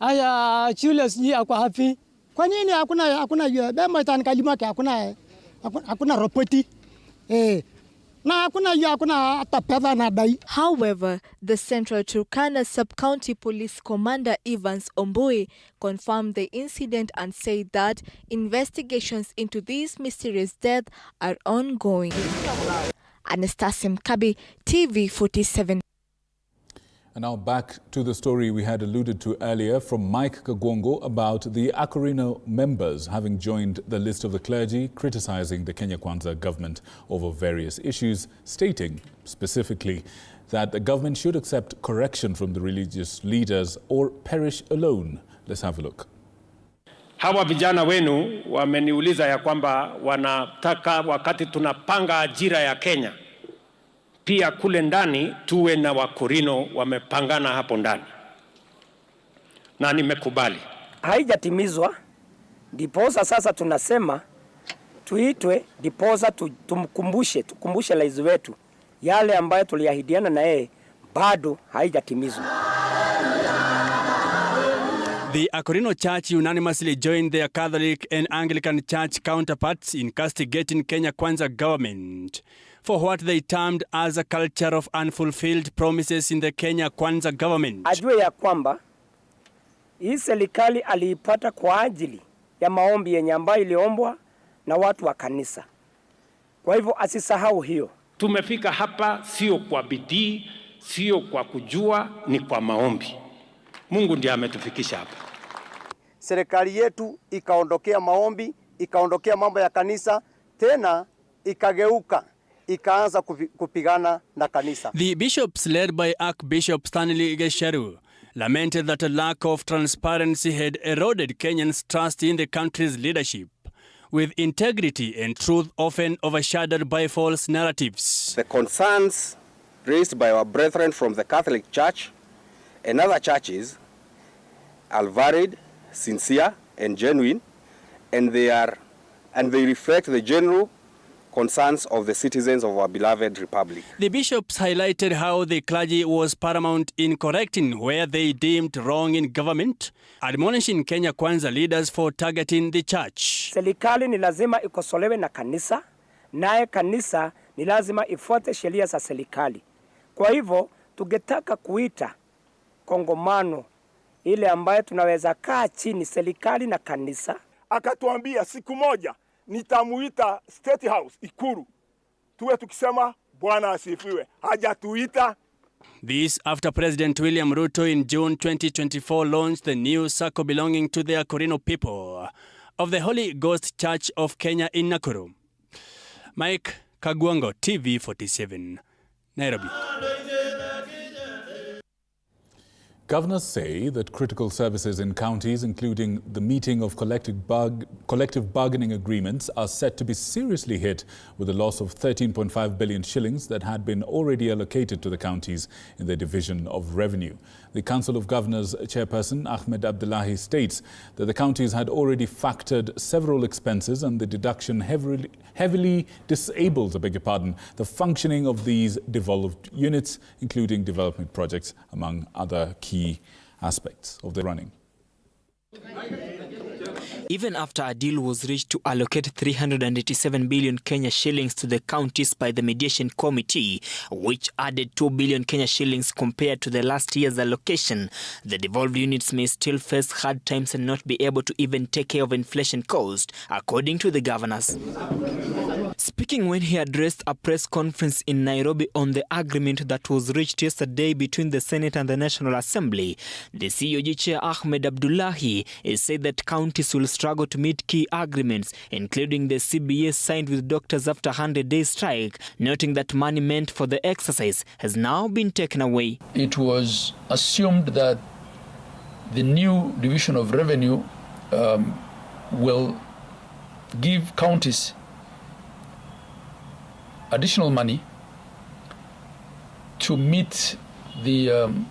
haya shule sijui ako hapi. Kwa nini hakuna bema itaangalimake hakuna ripoti. However, the Central Turkana Sub-County Police Commander Evans Ombui confirmed the incident and said that investigations into this mysterious death are ongoing. Anastasia Mkabi, TV47. And now back to the story we had alluded to earlier from Mike Kagwongo about the Akorino members having joined the list of the clergy criticizing the Kenya Kwanza government over various issues, stating specifically that the government should accept correction from the religious leaders or perish alone. Let's have a look. Hawa vijana wenu wameniuliza ya kwamba wanataka wakati tunapanga ajira ya Kenya pia kule ndani tuwe na Wakorino wamepangana hapo ndani. Na nimekubali. Haijatimizwa, diposa sasa tunasema tuitwe diposa tukumbushe rais wetu yale ambayo tuliahidiana na yeye bado haijatimizwa. The Akorino Church unanimously joined their Catholic and Anglican Church counterparts in castigating Kenya Kwanza government for what they termed as a culture of unfulfilled promises in the Kenya Kwanza government. Ajue ya kwamba hii serikali aliipata kwa ajili ya maombi yenye ambayo iliombwa na watu wa kanisa. Kwa hivyo asisahau hiyo. Tumefika hapa sio kwa bidii, sio kwa kujua, ni kwa maombi. Mungu ndiye ametufikisha hapa. Serikali yetu ikaondokea maombi, ikaondokea mambo ya kanisa, tena ikageuka, ikaanza kupigana na kanisa. The bishops led by Archbishop Stanley Gesheru lamented that a lack of transparency had eroded Kenyans' trust in the country's leadership, with integrity and truth often overshadowed by false narratives. The concerns raised by our brethren from the Catholic Church and other churches are varied, sincere and genuine, and they reflect the general concerns of the citizens of our beloved republic. The bishops highlighted how the clergy was paramount in correcting where they deemed wrong in government, admonishing Kenya Kwanza leaders for targeting the church. Serikali ni lazima ikosolewe na kanisa, naye kanisa ni lazima ifuate sheria za serikali. Kwa hivyo tungetaka kuita kongomano ile ambayo tunaweza kaa chini serikali na kanisa. Akatuambia siku moja nitamuita State House Ikuru, tuwe tukisema Bwana asifiwe. Hajatuita. This after President William Ruto in June 2024 launched the new circle belonging to the Akorino people of the Holy Ghost Church of Kenya in Nakuru. Mike Kagwongo, TV47, Nairobi. Governors say that critical services in counties, including the meeting of collective bargaining agreements, are set to be seriously hit with the loss of 13.5 billion shillings that had been already allocated to the counties in their division of revenue. The Council of Governors chairperson, Ahmed Abdullahi, states that the counties had already factored several expenses and the deduction heavily disables, the functioning of these devolved units, including development projects, among other key aspects of the running. Even after a deal was reached to allocate 387 billion Kenya shillings to the counties by the mediation committee, which added 2 billion Kenya shillings compared to the last year's allocation, the devolved units may still face hard times and not be able to even take care of inflation cost, according to the governors. Speaking when he addressed a press conference in Nairobi on the agreement that was reached yesterday between the Senate and the National Assembly, the COG Chair Ahmed Abdullahi said that counties will struggle to meet key agreements, including the CBA signed with doctors after 100-day strike, noting that money meant for the exercise has now been taken away. It was assumed that the new division of revenue will give counties additional money to meet the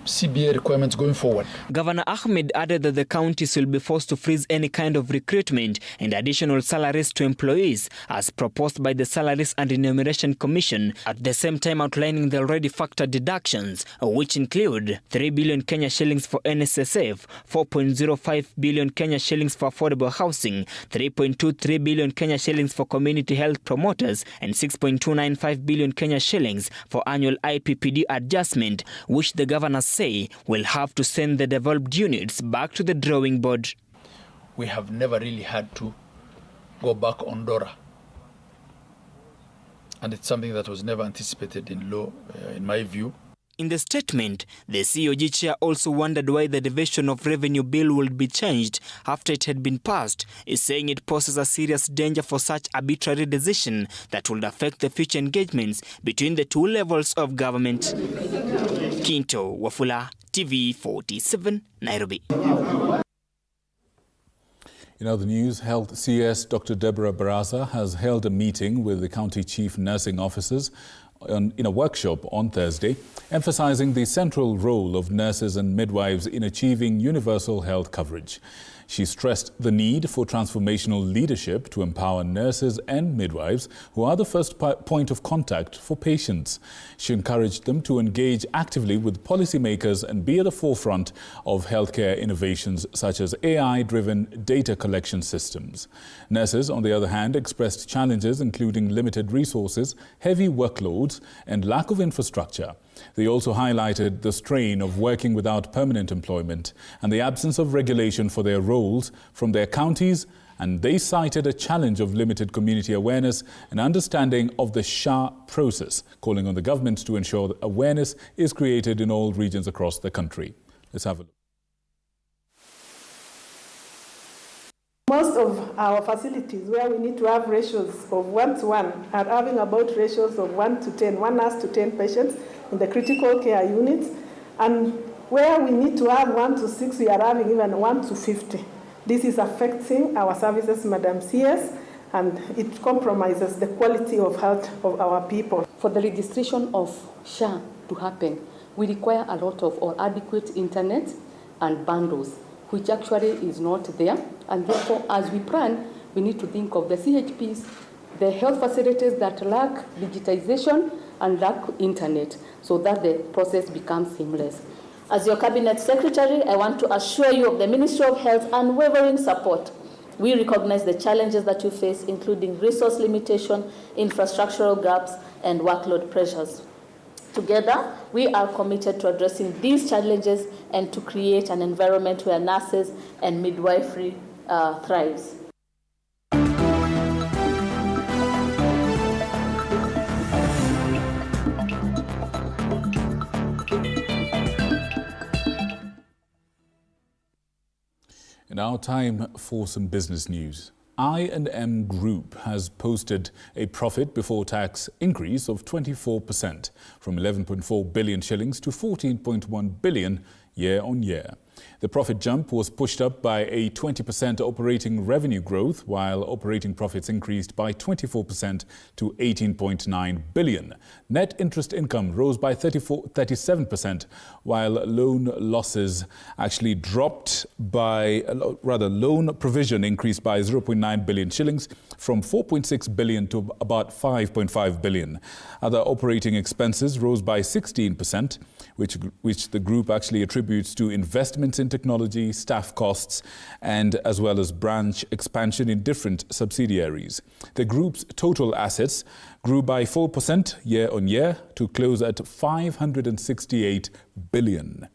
CBA requirements going forward. Governor Ahmed added that the counties will be forced to freeze any kind of recruitment and additional salaries to employees as proposed by the Salaries and Enumeration Commission, at the same time outlining the already factored deductions, which include 3 billion Kenya shillings for NSSF, 4.05 billion Kenya shillings for affordable housing, 3.23 billion Kenya shillings for community health promoters, and 6.295 billion Kenya shillings for annual IPPD adjustment, which the governors say will have to send the developed units back to the drawing board. We have never really had to go back on DORA. And it's something that was never anticipated in law, in my view. In the statement, the COG chair also wondered why the Division of Revenue Bill would be changed after it had been passed, saying it poses a serious danger for such arbitrary decision that would affect the future engagements between the two levels of government. Kinto Wafula, TV47, Nairobi. In other news, Health CS Dr. Deborah Barasa has held a meeting with the county chief nursing officers in a workshop on Thursday, emphasizing the central role of nurses and midwives in achieving universal health coverage. She stressed the need for transformational leadership to empower nurses and midwives, who are the first point of contact for patients. She encouraged them to engage actively with policymakers and be at the forefront of healthcare innovations such as AI-driven data collection systems. Nurses, on the other hand, expressed challenges including limited resources, heavy workloads, and lack of infrastructure. They also highlighted the strain of working without permanent employment and the absence of regulation for their roles from their counties, and they cited a challenge of limited community awareness and understanding of the SHA process, calling on the government to ensure that awareness is created in all regions across the country. Let's have a look. Most of our facilities where we need to have ratios of 1:1 are having about ratios of 1:10, 1 nurse to 10 patients in the critical care units. And where we need to have 1:6, we are having even 1:50. This is affecting our services, Madam CS, and it compromises the quality of health of our people. For the registration of SHA to happen, we require a lot of or adequate internet and bundles, which actually is not there. And therefore, as we plan, we need to think of the CHPs, the health facilities that lack digitization and lack internet, so that the process becomes seamless. As your Cabinet Secretary, I want to assure you of the Ministry of Health's unwavering support. We recognize the challenges that you face, including resource limitation, infrastructural gaps, and workload pressures. Together, we are committed to addressing these challenges and to create an environment where nurses and midwifery thrives. Now time for some business news. Inam Group has posted a profit before tax increase of 24% from 11.4 billion shillings to 14.1 billion year on year. The profit jump was pushed up by a 20% operating revenue growth, while operating profits increased by 24% to 18.9 billion. Net interest income rose by 37%, while loan losses actually dropped by, loan provision increased by 0.9 billion shillings from 4.6 billion to about 5.5 billion. Other operating expenses rose by 16%, which the group actually attributes to investments in technology, staff costs, and as well as branch expansion in different subsidiaries. The group's total assets grew by 4% year on year to close at 568 billion.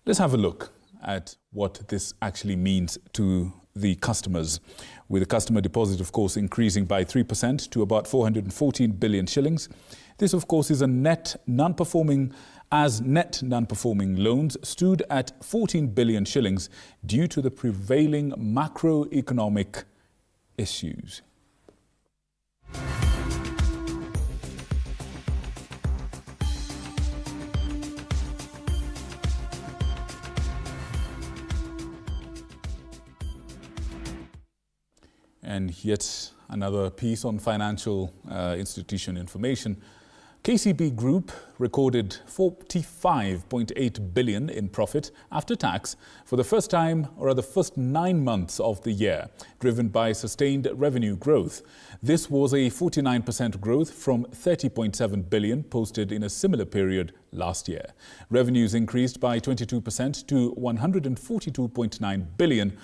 Let's have a look at what this actually means to the customers, with the customer deposit, of course, increasing by 3% to about 414 billion shillings. This, of course, is a net non-performing loans stood at 14 billion shillings due to the prevailing macroeconomic issues. And yet another piece on financial institution information. KCB Group recorded 45.8 billion in profit after tax for the first time, or the first 9 months of the year, driven by sustained revenue growth. This was a 49% growth from 30.7 billion posted in a similar period last year. Revenues increased by 22% to 142.9 billion,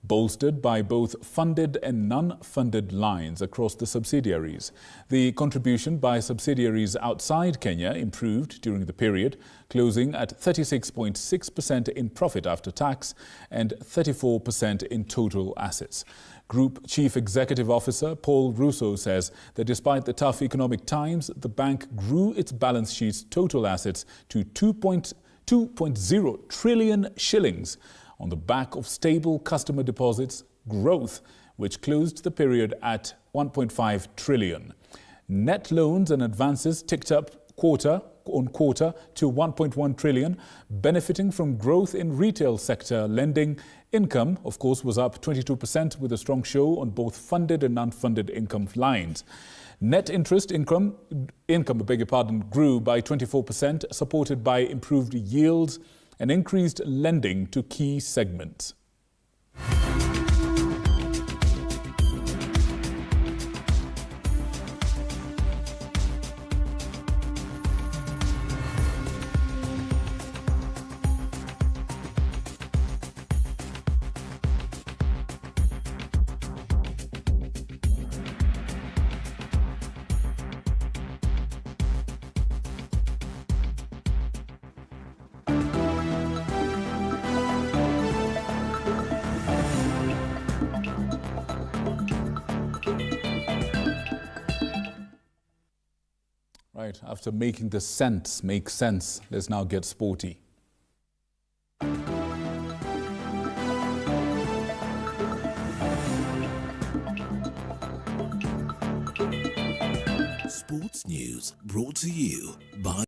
bolstered by both funded and non-funded lines across the subsidiaries. The contribution by subsidiaries outside Kenya improved during the period, closing at 36.6% in profit after tax and 34% in total assets. Group Chief Executive Officer Paul Ruto says that despite the tough economic times, the bank grew its balance sheet's total assets to 2.0 trillion shillings, on the back of stable customer deposits growth, which closed the period at 1.5 trillion. Net loans and advances ticked up quarter on quarter to 1.1 trillion, benefiting from growth in retail sector lending. Income, of course, was up 22% with a strong show on both funded and unfunded income lines. Net interest income, grew by 24%, supported by improved yields and increased lending to key segments. Right, after making the sense make sense, let's now get sporty. Sports news brought to you by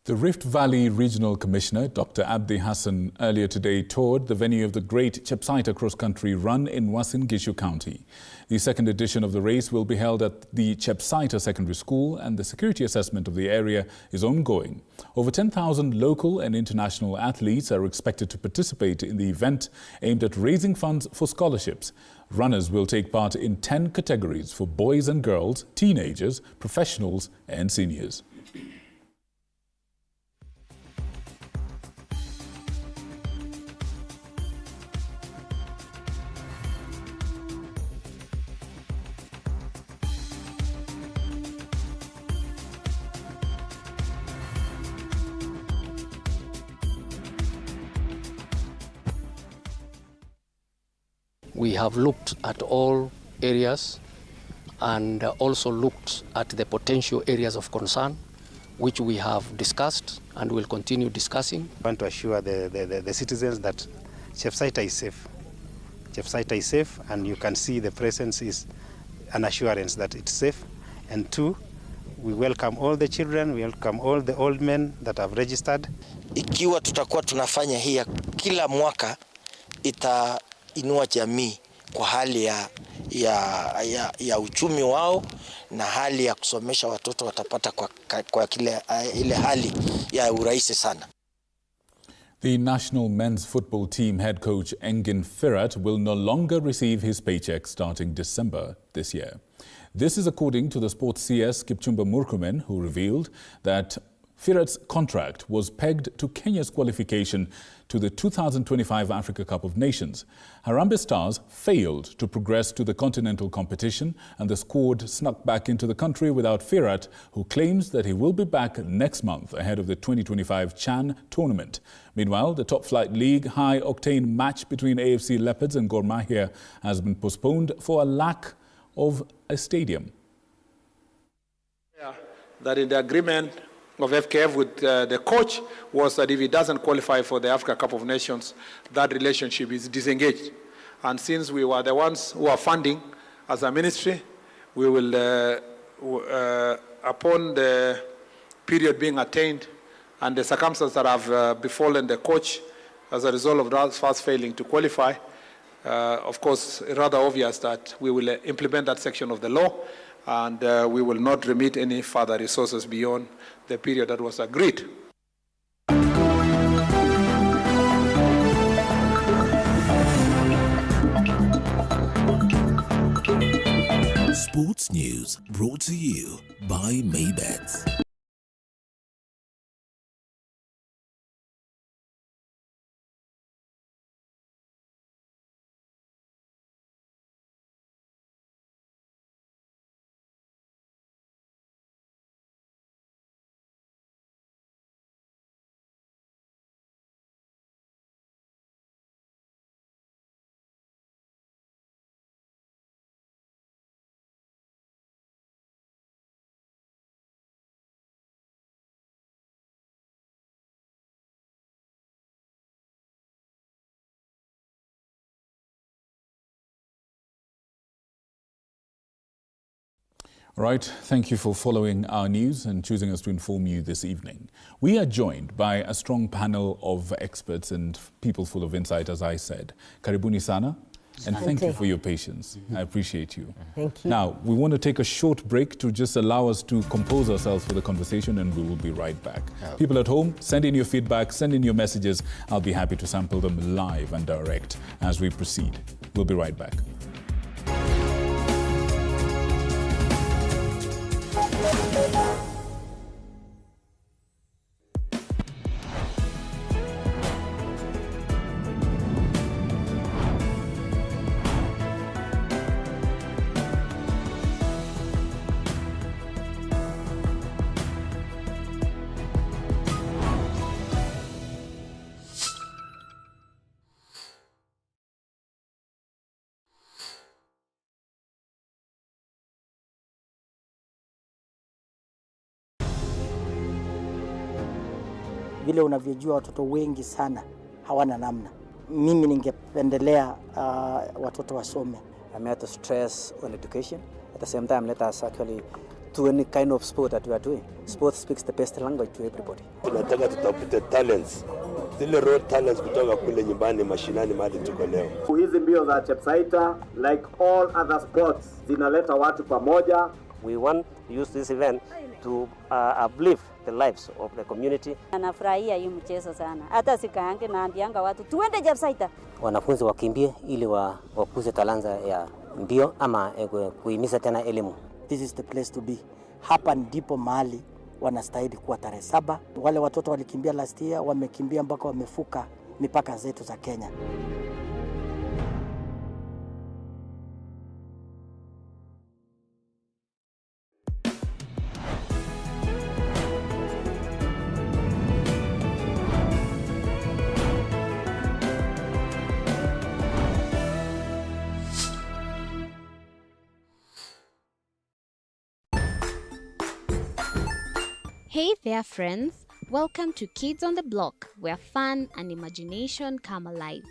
The Rift Valley Regional Commissioner, Dr. Abdi Hassan, earlier today toured the venue of the Great Chepsaita Cross-Country Run in Uasin Gishu County. The second edition of the race will be held at the Chepsaita Secondary School, and the security assessment of the area is ongoing. Over 10,000 local and international athletes are expected to participate in the event aimed at raising funds for scholarships. Runners will take part in 10 categories for boys and girls, teenagers, professionals and seniors. We have looked at all areas and also looked at the potential areas of concern, which we have discussed and will continue discussing. I want to assure the citizens that Chepsaita is safe. Chepsaita is safe, and you can see the presence is an assurance that it's safe. And two, we welcome all the children, we welcome all the old men that have registered. Ikiwa tutakuwa tunafanya hii kila mwaka, itainua jamii kwa hali ya uchumi wao na hali ya kusomesha watoto watapata kwa ile hali ya urahisi sana. The national men's football team head coach Engin Firat will no longer receive his paycheck starting December this year. This is according to the sports CS Kipchumba Murkomen, who revealed that Firat's contract was pegged to Kenya's qualification to the 2025 Africa Cup of Nations. Harambee Stars failed to progress to the continental competition, and the squad snuck back into the country without Firat, who claims that he will be back next month ahead of the 2025 Chan tournament. Meanwhile, the top flight league high-octane match between AFC Leopards and Gor Mahia has been postponed for a lack of a stadium. That in the agreement of FKF with the coach was that if he doesn't qualify for the Africa Cup of Nations, that relationship is disengaged. And since we were the ones who are funding as a ministry, we will, upon the period being attained and the circumstances that have befallen the coach as a result of that first failing to qualify, of course, rather obvious that we will implement that section of the law, and we will not remit any further resources beyond the period that was agreed. Sports news brought to you by Maybets. Right, thank you for following our news and choosing us to inform you this evening. We are joined by a strong panel of experts and people full of insight, as I said. Karibuni sana, and thank you for your patience. I appreciate you. Thank you. Now, we want to take a short break to just allow us to compose ourselves for the conversation, and we will be right back. People at home, send in your feedback, send in your messages. I'll be happy to sample them live and direct as we proceed. We'll be right back. Vile unavyojua watoto wengi sana hawana namna. Mimi ningependelea watoto wasome. I'm here to stress on education. At the same time, let us actually do any kind of sport that we are doing. Sport speaks the best language to everybody. Tunataka tutafute talents. Zile raw talents kutoka kule nyumbani mashinani mahali tuko leo. Hizi mbio za Chepsaita, like all other sports, zinaleta watu pamoja. We want to use this event to uplift the lives of the community. Anafurahia hii mchezo sana. Hata sikaange naambianga watu tuende Chepsaita. Wanafunzi wakimbie ili wakuze talanta ya mbio ama kuhimiza tena elimu. This is the place to be. Hapa ndipo mahali wanastahili kuwa tarehe 7. Wale watoto walikimbia last year, wamekimbia mpaka wamefuka mipaka zetu za Kenya. Hey there friends, welcome to Kids on the Block, where fun and imagination come alive.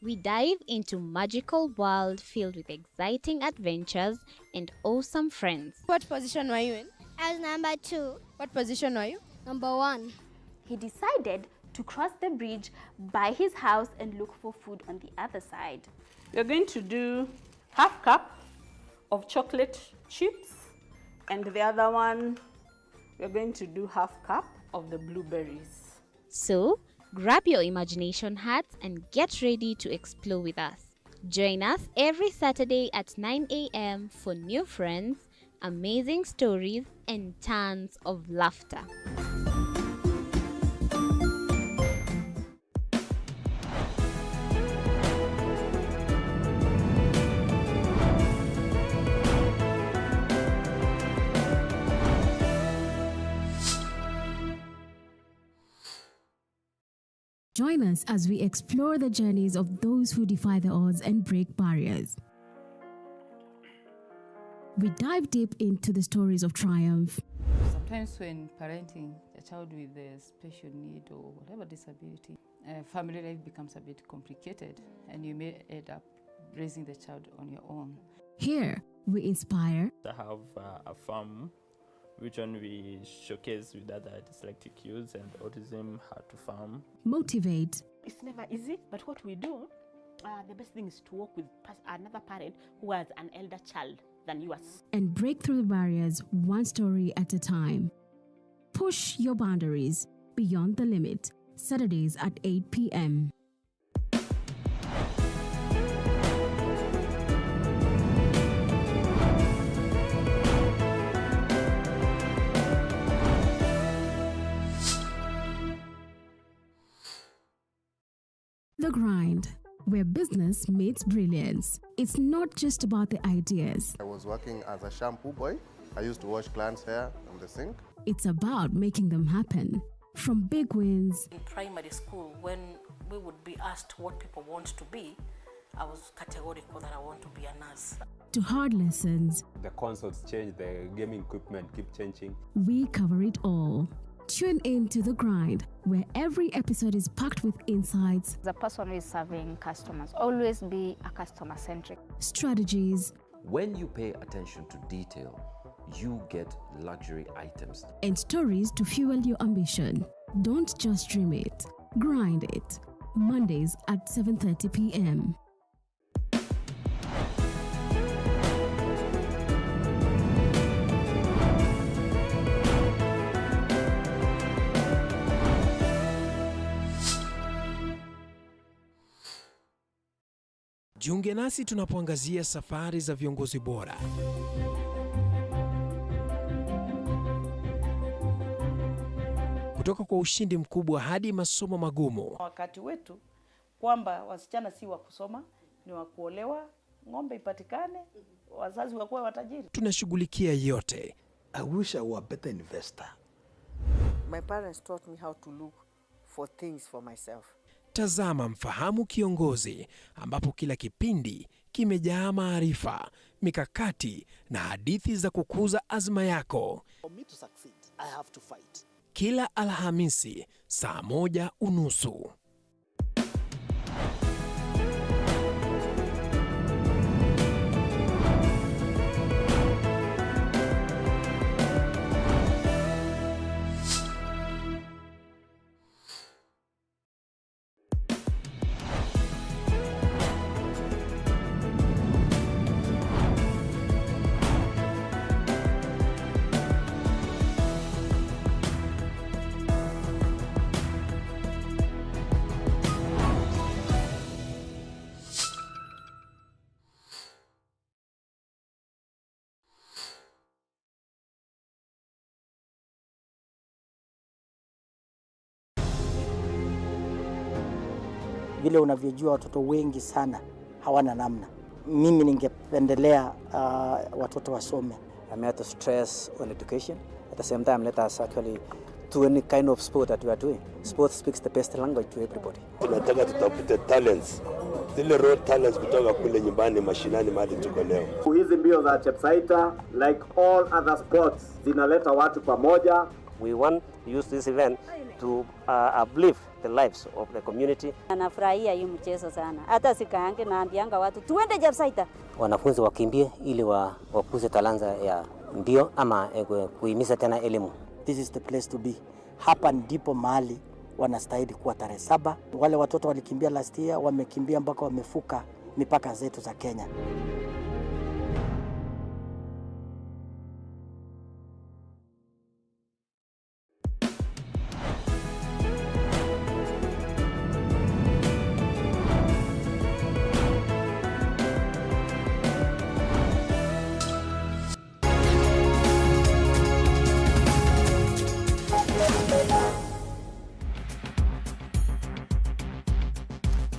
We dive into magical world filled with exciting adventures and awesome friends. What position were you in? I was number 2. What position were you? Number 1. He decided to cross the bridge, buy his house, and look for food on the other side. We're going to do half cup of chocolate chips, and the other one, we're going to do half cup of the blueberries. So, grab your imagination hats and get ready to explore with us. Join us every Saturday at 9 a.m. for new friends, amazing stories, and tons of laughter. Join us as we explore the journeys of those who defy the odds and break barriers. We dive deep into the stories of triumph. Sometimes when parenting a child with a special need or whatever disability, family life becomes a bit complicated and you may end up raising the child on your own. Here, we inspire. I have a farm which one we showcase with other dyslexic youths and autism how to farm. Motivate. It's never easy, but what we do, the best thing is to work with another parent who has an elder child than yours. And break through the barriers one story at a time. Push your boundaries beyond the limit. Saturdays at 8 p.m. The Grind, where business meets brilliance. It's not just about the ideas. I was working as a shampoo boy. I used to wash clients' hair on the sink. It's about making them happen. From big wins. In primary school, when we would be asked what people want to be, I was categorical that I want to be a nurse. To hard lessons. The consoles change, the gaming equipment keep changing. We cover it all. Tune in to The Grind, where every episode is packed with insights. The person who is serving customers, always be a customer-centric. Strategies. When you pay attention to detail, you get luxury items. And stories to fuel your ambition. Don't just dream it, grind it. Mondays at 7:30 p.m. Jiunge nasi tunapoangazia safari za viongozi bora. Kutoka kwa ushindi mkubwa hadi masomo magumu. Wakati wetu kwamba wasichana si wa kusoma, ni wa kuolewa, ng'ombe ipatikane, wazazi wakuwa watajiri. Tunashughulikia yote. I wish I were a better investor. My parents taught me how to look for things for myself. Tazama Mfahamu Kiongozi, ambapo kila kipindi kimejaa maarifa, mikakati na hadithi za kukuza azma yako. For me to succeed, I have to fight. Kila Alhamisi saa 1:30. Vile unavyojua watoto wengi sana hawana namna. Mimi ningependelea watoto wasome. I met the stress on education. At the same time, let us actually do any kind of sport that we are doing. Sport speaks the best language to everybody. Tunataka tutafute talents. Zile raw talents kutoka kule nyumbani mashinani mahali tuko leo. Hizi mbio za Chepsaita, like all other sports, zinaleta watu pamoja. We want to use this event to uplift the lives of the community. Anafurahia hii mchezo sana. Hata sikaange naambianga watu tuende Chepsaita. Wanafunzi wakimbie ili wakuze talanta ya mbio ama kuhimiza tena elimu. This is the place to be. Hapa ndipo mahali wanastahili kuwa tarehe 7. Wale watoto walikimbia last year wamekimbia mpaka wamefuka mipaka zetu za Kenya.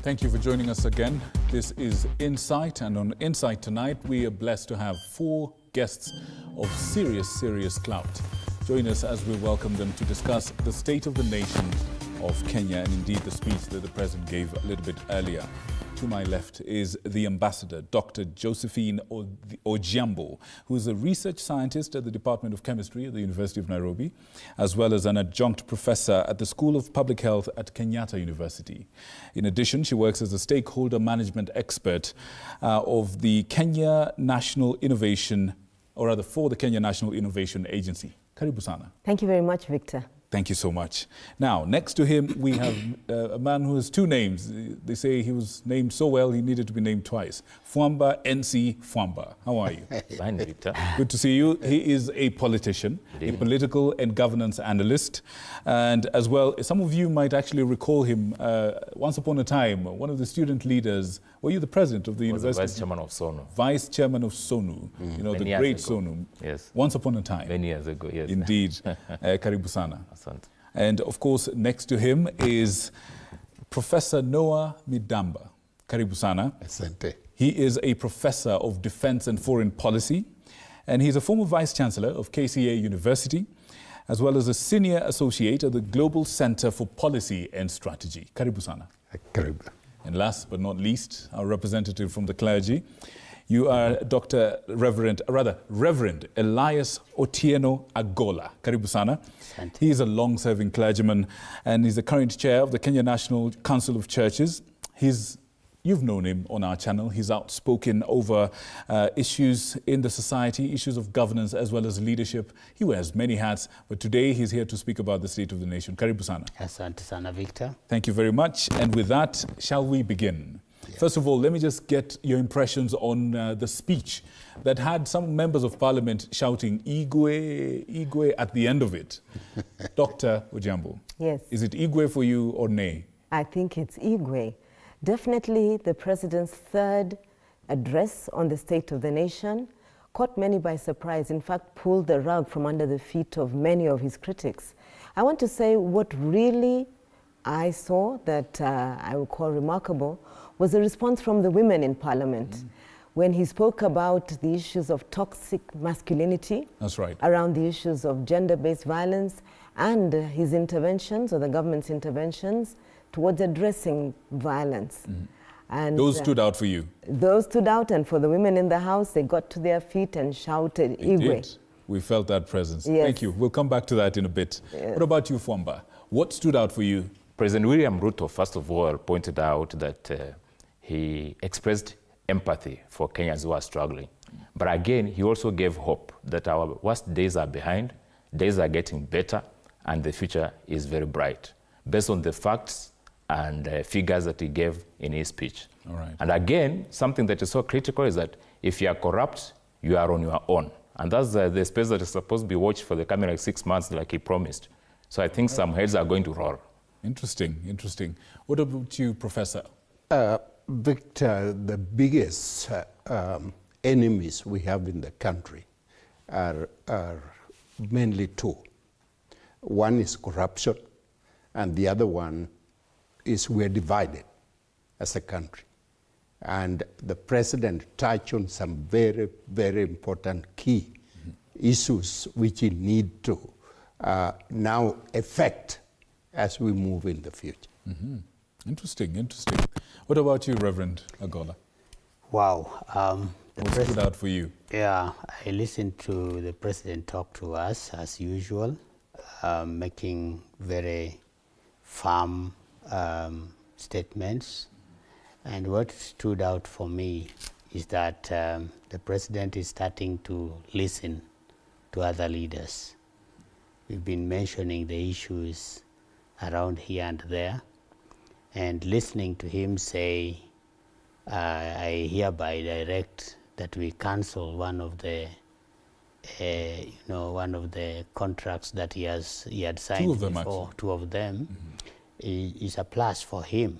Thank you for joining us again. This is Insight, and on Insight tonight, we are blessed to have 4 guests of serious clout. Join us as we welcome them to discuss the state of the nation of Kenya and indeed the speech that the President gave a little bit earlier. To my left is the Ambassador, Dr. Josephine Ojiambo, who is a research scientist at the Department of Chemistry at the University of Nairobi, as well as an adjunct professor at the School of Public Health at Kenyatta University. In addition, she works as a stakeholder management expert of the Kenya National Innovation, or rather for the Kenya National Innovation Agency. Karibu sana. Thank you very much, Victor. Thank you so much. Now, next to him, we have a man who has 2 names. They say he was named so well, he needed to be named twice. Fwamba NC Fwamba. How are you? Fine, Victor. Good to see you. He is a politician, a political and governance analyst. And as well, some of you might actually recall him once upon a time, one of the student leaders. Were you the president of the university? Vice chairman of SONU. Vice chairman of SONU. You know, the great SONU. Yes. Once upon a time. Many years ago, yes. Indeed. Karibu sana. Asante. And of course, next to him is Professor Noah Midamba. Karibu sana. Asante. He is a professor of defense and foreign policy, and he's a former vice chancellor of KCA University, as well as a senior associate at the Global Center for Policy and Strategy. Karibu sana. Karibu. And last but not least, our representative from the clergy. You are Reverend Elias Otieno Agola. Karibu sana. He is a long-serving clergyman and he's the current chair of the Kenya National Council of Churches. You've known him on our channel. He's outspoken over issues in the society, issues of governance as well as leadership. He wears many hats, but today he's here to speak about the state of the nation. Karibu sana. Asante sana, Victor. Thank you very much. And with that, shall we begin? First of all, let me just get your impressions on the speech that had some members of parliament shouting Igwe, Igwe at the end of it. Dr. Ojiambo. Yes. Is it Igwe for you or nay? I think it's Igwe. Definitely the president's 3rd address on the state of the nation caught many by surprise, in fact pulled the rug from under the feet of many of his critics. I want to say what really I saw that I would call remarkable was a response from the women in parliament when he spoke about the issues of toxic masculinity. That's right. Around the issues of gender-based violence and his interventions, or the government's interventions, towards addressing violence. And those stood out for you? Those stood out, and for the women in the house, they got to their feet and shouted, Igwe. We felt that presence. Yes. Thank you. We'll come back to that in a bit. Yes. What about you, Fwamba? What stood out for you? President William Ruto, first of all, pointed out that he expressed empathy for Kenyans who are struggling. But again, he also gave hope that our worst days are behind, days are getting better, and the future is very bright, based on the facts and figures that he gave in his speech. All right. And again, something that is so critical is that if you are corrupt, you are on your own. And that's the space that is supposed to be watched for the coming 6 months like he promised. So I think some heads are going to roll. Interesting, interesting. What about you, Professor? Victor, the biggest enemies we have in the country are mainly 2. One is corruption, and the other one is we're divided as a country. And the president touched on some very, very important key issues which he need to now affect as we move in the future. Interesting, interesting. What about you, Reverend Agola? Wow. What stood out for you? Yeah, I listened to the president talk to us as usual, making very firm statements. And what stood out for me is that the president is starting to listen to other leaders. We've been mentioning the issues around here and there, and listening to him say, I hereby direct that we cancel one of the one of the contracts that he had signed before. Two of them is a plus for him.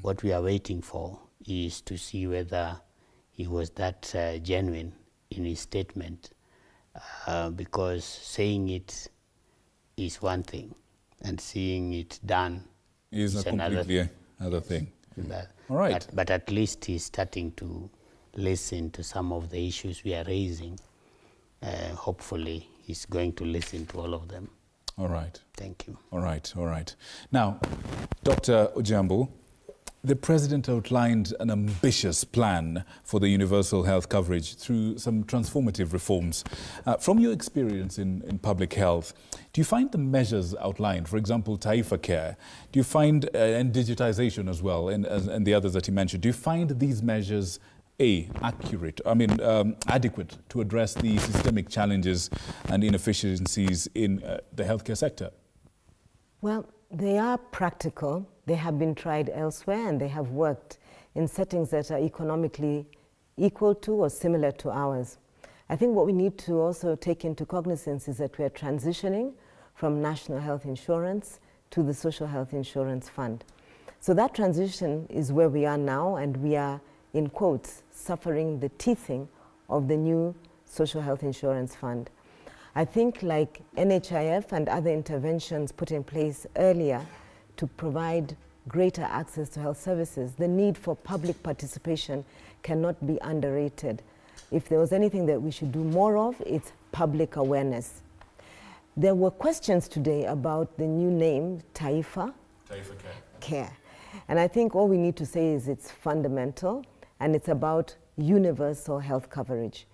What we are waiting for is to see whether he was that genuine in his statement, because saying it is one thing, and seeing it done is another thing. All right. But at least he's starting to listen to some of the issues we are raising. Hopefully, he's going to listen to all of them. All right. Thank you. All right, all right. Now, Dr. Ojambo, the President outlined an ambitious plan for the universal health coverage through some transformative reforms. From your experience in public health, do you find the measures outlined, for example, Taifa Care, do you find, and digitization as well, and the others that you mentioned, do you find these measures adequate to address the systemic challenges and inefficiencies in the healthcare sector? Well, they are practical. They have been tried elsewhere, and they have worked in settings that are economically equal to or similar to ours. I think what we need to also take into cognizance is that we are transitioning from national health insurance to the social health insurance fund. So that transition is where we are now, and we are, in quotes, suffering the teething of the new social health insurance fund. I think, like NHIF and other interventions put in place earlier to provide greater access to health services, the need for public participation cannot be underrated. If there was anything that we should do more of, it's public awareness. There were questions today about the new name, Taifa Care. And I think all we need to say is it's fundamental, and it's about universal health coverage.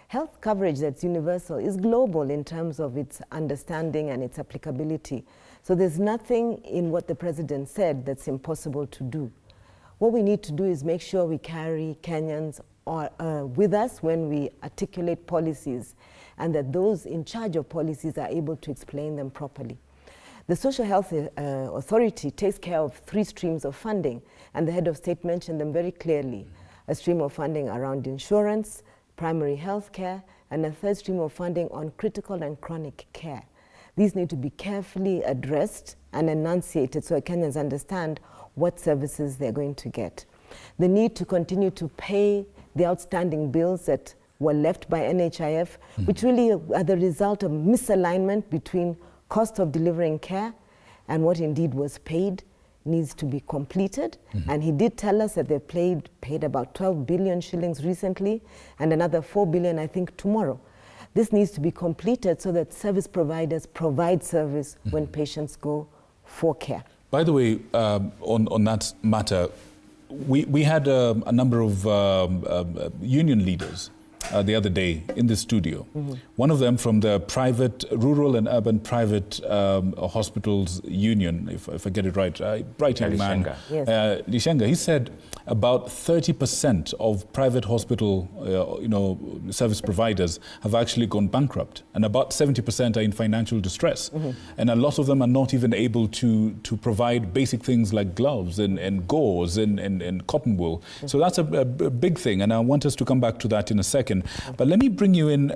Health coverage that's universal is global in terms of its understanding and its applicability. So there's nothing in what the President said that's impossible to do. What we need to do is make sure we carry Kenyans with us when we articulate policies, and that those in charge of policies are able to explain them properly. The Social Health Authority takes care of 3 streams of funding, and the head of state mentioned them very clearly. A stream of funding around insurance, primary health care, and a 3rd stream of funding on critical and chronic care. These need to be carefully addressed and enunciated so Kenyans understand what services they're going to get. The need to continue to pay the outstanding bills that were left by NHIF, which really are the result of misalignment between cost of delivering care and what indeed was paid, needs to be completed. And he did tell us that they've paid about 12 billion shillings recently, and another 4 billion, I think, tomorrow. This needs to be completed so that service providers provide service when patients go for care. By the way, on that matter, we had a number of union leaders the other day in the studio. One of them from the private, rural and urban private hospitals union, if I get it right, bright young man, Lishenga, he said about 30% of private hospital service providers have actually gone bankrupt, and about 70% are in financial distress. And a lot of them are not even able to provide basic things like gloves and gauze and cotton wool. So that's a big thing, and I want us to come back to that in a second. But let me bring you in,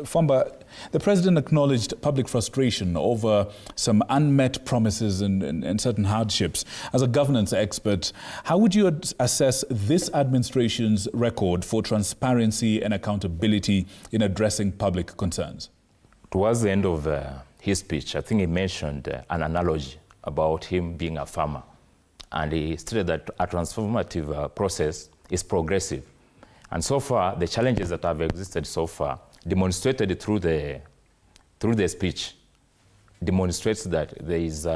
Famba. The President acknowledged public frustration over some unmet promises and certain hardships. As a governance expert, how would you assess this administration's record for transparency and accountability in addressing public concerns? Towards the end of his speech, I think he mentioned an analogy about him being a farmer. And he stated that a transformative process is progressive. And so far, the challenges that have existed so far, demonstrated through the speech, demonstrates that there is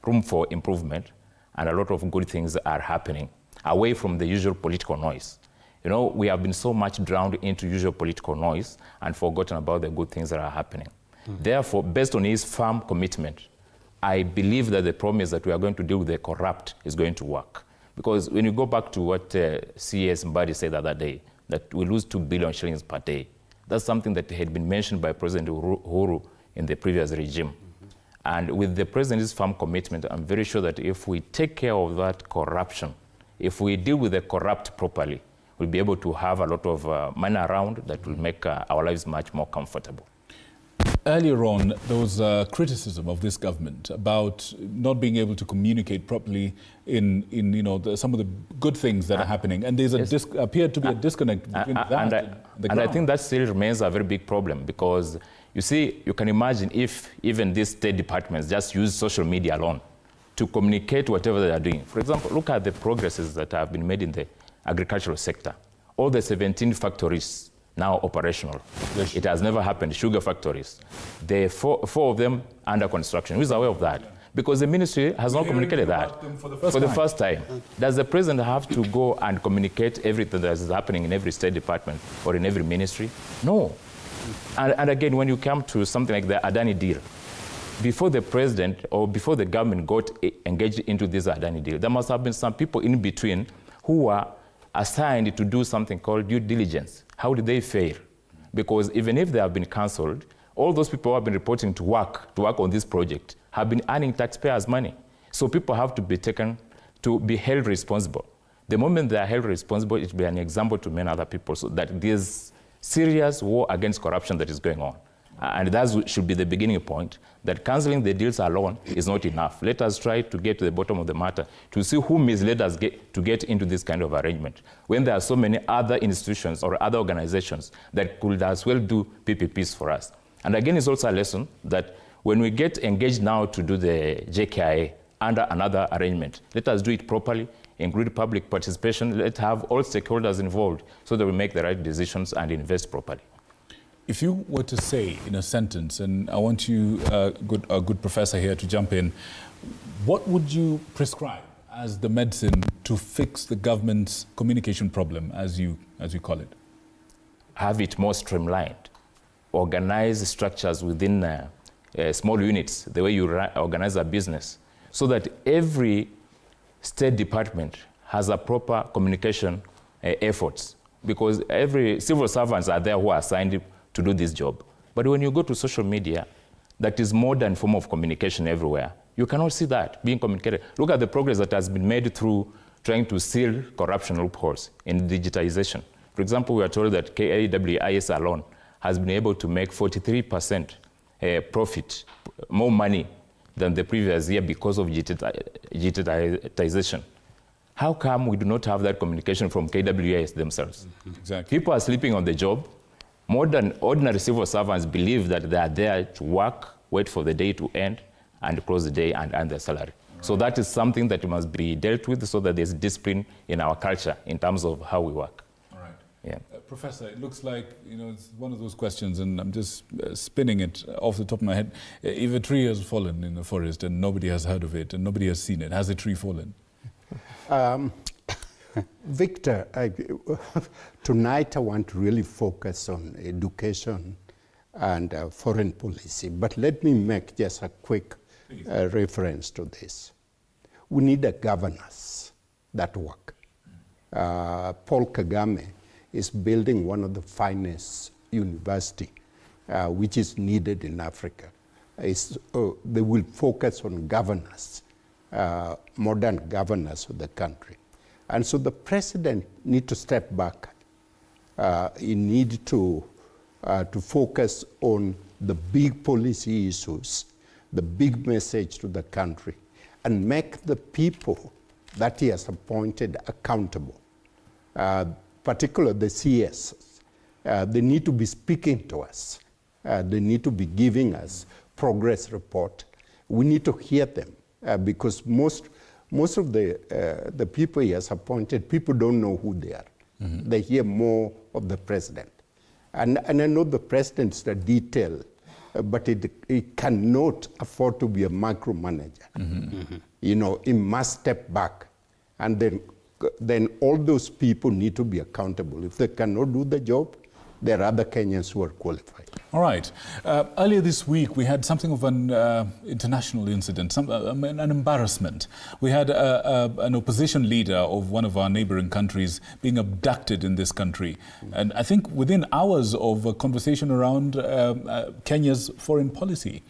room for improvement, and a lot of good things are happening away from the usual political noise. You know, we have been so much drowned into usual political noise and forgotten about the good things that are happening. Therefore, based on his firm commitment, I believe that the promise that we are going to deal with the corrupt is going to work. Because when you go back to what CS Mbadi said the other day, that we lose 2 billion shillings per day, that's something that had been mentioned by President Uhuru in the previous regime. And with the president's firm commitment, I'm very sure that if we take care of that corruption, if we deal with the corrupt properly, we'll be able to have a lot of money around that will make our lives much more comfortable. Earlier on, there was criticism of this government about not being able to communicate properly in some of the good things that are happening, and there's appeared to be a disconnect between that and the ground. And I think that still remains a very big problem, because you see, you can imagine if even these state departments just use social media alone to communicate whatever they are doing. For example, look at the progresses that have been made in the agricultural sector. All the 17 factories now operational. Yes. It has never happened. Sugar factories. There are four of them under construction. Who is aware of that? Because the ministry has not communicated that for the first time. Does the president have to go and communicate everything that is happening in every state department or in every ministry? No. And again, when you come to something like the Adani deal, before the president or before the government got engaged into this Adani deal, there must have been some people in between who were assigned to do something called due diligence. How did they fail? Because even if they have been cancelled, all those people who have been reporting to work on this project have been earning taxpayers' money. So people have to be taken to be held responsible. The moment they are held responsible, it will be an example to many other people, so that there's serious war against corruption that is going on. And that should be the beginning point, that cancelling the deals alone is not enough. Let us try to get to the bottom of the matter, to see who misled us to get into this kind of arrangement, when there are so many other institutions or other organizations that could as well do PPPs for us. And again, it's also a lesson that when we get engaged now to do the JKIA under another arrangement, let us do it properly, include public participation, let's have all stakeholders involved so that we make the right decisions and invest properly. If you were to say in a sentence, and I want you, a good professor here, to jump in, what would you prescribe as the medicine to fix the government's communication problem, as you call it? Have it more streamlined. Organize structures within small units, the way you organize a business, so that every state department has a proper communication efforts. Because every civil servants are there who are assigned to do this job. But when you go to social media, that is modern form of communication everywhere. You cannot see that being communicated. Look at the progress that has been made through trying to seal corruption loopholes in digitization. For example, we are told that KAWIS alone has been able to make 43% profit, more money than the previous year because of digitization. How come we do not have that communication from KWIS themselves? Exactly. People are sleeping on the job. Modern, ordinary civil servants believe that they are there to work, wait for the day to end, and close the day and earn their salary. Right. So that is something that must be dealt with, so that there's discipline in our culture in terms of how we work. All right. Yeah. Professor, it looks like it's one of those questions, and I'm just spinning it off the top of my head. If a tree has fallen in the forest and nobody has heard of it and nobody has seen it, has the tree fallen? Victor, tonight I want to really focus on education and foreign policy, but let me make just a quick reference to this. We need a governance that work. Paul Kagame is building one of the finest university which is needed in Africa. They will focus on governance, modern governance of the country. And so the president needs to step back. He needs to focus on the big policy issues, the big message to the country, and make the people that he has appointed accountable, particularly the CS. They need to be speaking to us. They need to be giving us progress report. We need to hear them because most of the people he has appointed, people don't know who they are. Mm-hmm. They hear more of the president. And I know the president's the detail, but it cannot afford to be a micromanager. Mm-hmm. Mm-hmm. It must step back. And then all those people need to be accountable. If they cannot do the job, there are other Kenyans who are qualified. All right. Earlier this week, we had something of an international incident, an embarrassment. We had an opposition leader of one of our neighboring countries being abducted in this country. And I think within hours of a conversation around Kenya's foreign policy.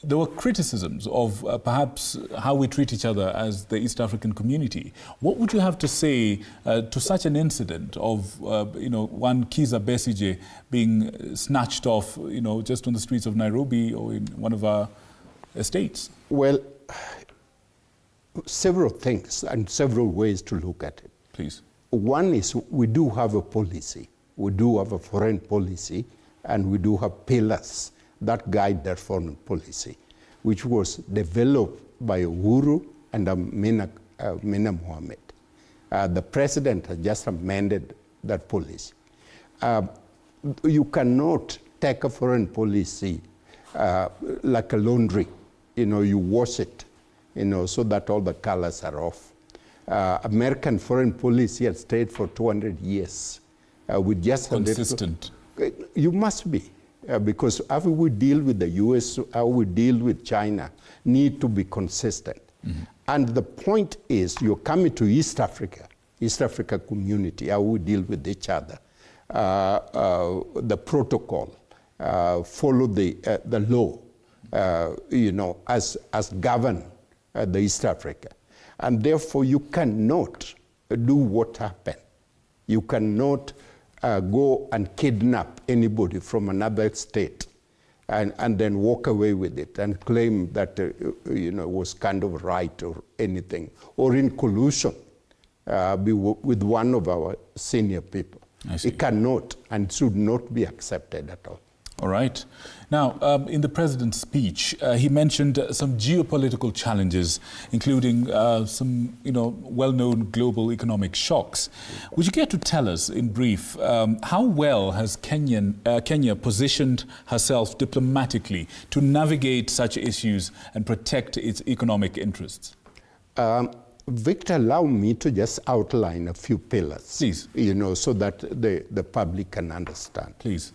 there were criticisms of perhaps how we treat each other as the East African community. What would you have to say to such an incident of, one Kizza Besigye being snatched off, just on the streets of Nairobi or in one of our estates? Well, several things and several ways to look at it. Please. One is we do have a policy. We do have a foreign policy, and we do have pillars that guide that foreign policy, which was developed by Uhuru and Amina Mohammed. The president has just amended that policy. You cannot take a foreign policy like a laundry. You wash it, so that all the colors are off. American foreign policy has stayed for 200 years. With just consistent. You must be. Because how we deal with the US, how we deal with China, need to be consistent. Mm-hmm. And the point is, you're coming to East Africa community, how we deal with each other, the protocol, follow the law, as govern the East Africa. And therefore, you cannot do what happened. You cannot go and kidnap anybody from another state and then walk away with it and claim that was kind of right or anything, or in collusion with one of our senior people. It cannot and should not be accepted at all. All right. Now, in the president's speech, he mentioned some geopolitical challenges, including some, well-known global economic shocks. Would you care to tell us, in brief, how well has Kenya positioned herself diplomatically to navigate such issues and protect its economic interests? Victor, allow me to just outline a few pillars, please. So that the public can understand. Please.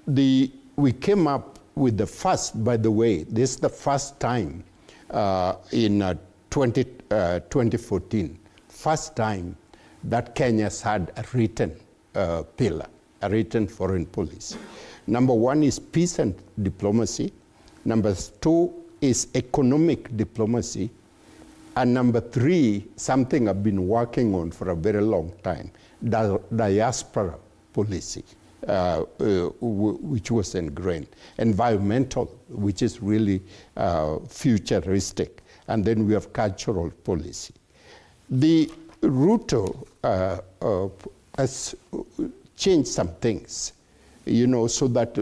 We came up with the first, by the way, this is the first time in 2014, first time that Kenya's had a written pillar, a written foreign policy. Number one is peace and diplomacy. Number two is economic diplomacy. And number three, something I've been working on for a very long time, diaspora policy. Which was ingrained. Environmental, which is really futuristic. And then we have cultural policy. The Ruto has changed some things, so that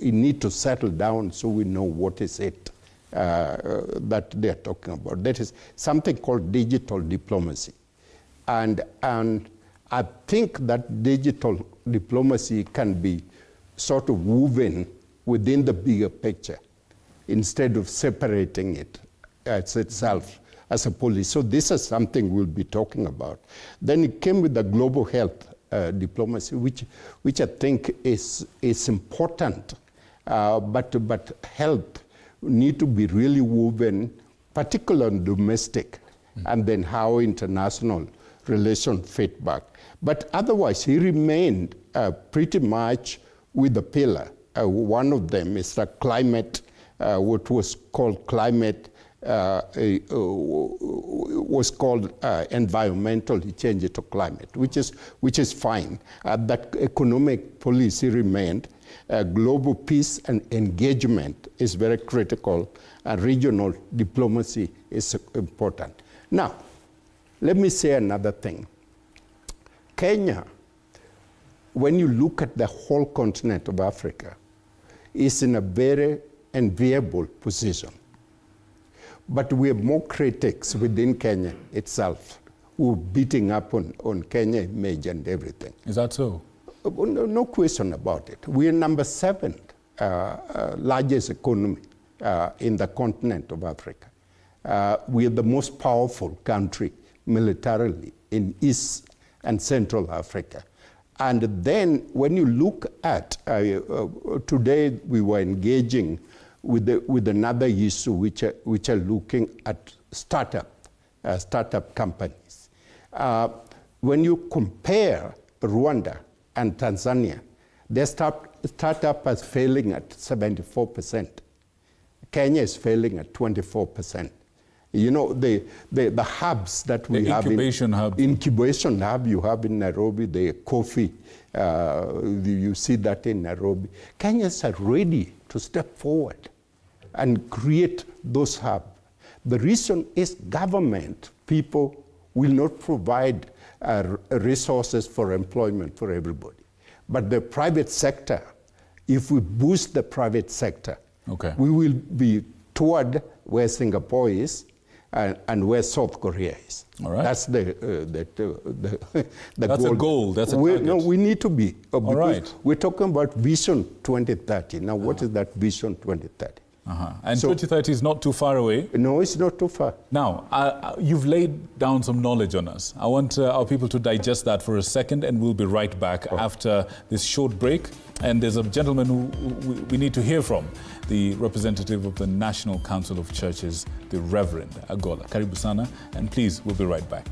we need to settle down so we know what is it that they're talking about. That is something called digital diplomacy. And I think that digital diplomacy can be sort of woven within the bigger picture instead of separating it as itself as a policy. So this is something we'll be talking about. Then it came with the global health diplomacy, which I think is important, but health need to be really woven, particularly domestic, and then how international relations fit back. But otherwise, he remained pretty much with the pillar. One of them is the climate, what was called climate, was called environmental. He changed it to climate, which is fine. That economic policy remained. Global peace and engagement is very critical, and regional diplomacy is important. Now, let me say another thing. Kenya, when you look at the whole continent of Africa, is in a very enviable position. But we have more critics within Kenya itself who are beating up on Kenya image and everything. Is that so? No question about it. We are number 7 largest economy in the continent of Africa. We are the most powerful country militarily in East and Central Africa. And then when you look at, today we were engaging with another issue which are looking at startup companies. When you compare Rwanda and Tanzania, their startup is failing at 74%. Kenya is failing at 24%. You know, the hubs that we have, incubation hub you have in Nairobi, the coffee, you see that in Nairobi. Kenyans are ready to step forward and create those hubs. The reason is government people will not provide resources for employment for everybody. But the private sector, if we boost the private sector, we will be toward where Singapore is and where South Korea is. All right. That's the That's goal. a goal. That's a target. No, we need to be. All right. We're talking about Vision 2030. Now, what is that Vision 2030? And 2030 is not too far away. No, it's not too far. Now, you've laid down some knowledge on us. I want our people to digest that for a second, and we'll be right back after this short break. And there's a gentleman who we need to hear from, the representative of the National Council of Churches, the Reverend Agola. Karibu sana, and please, we'll be right back.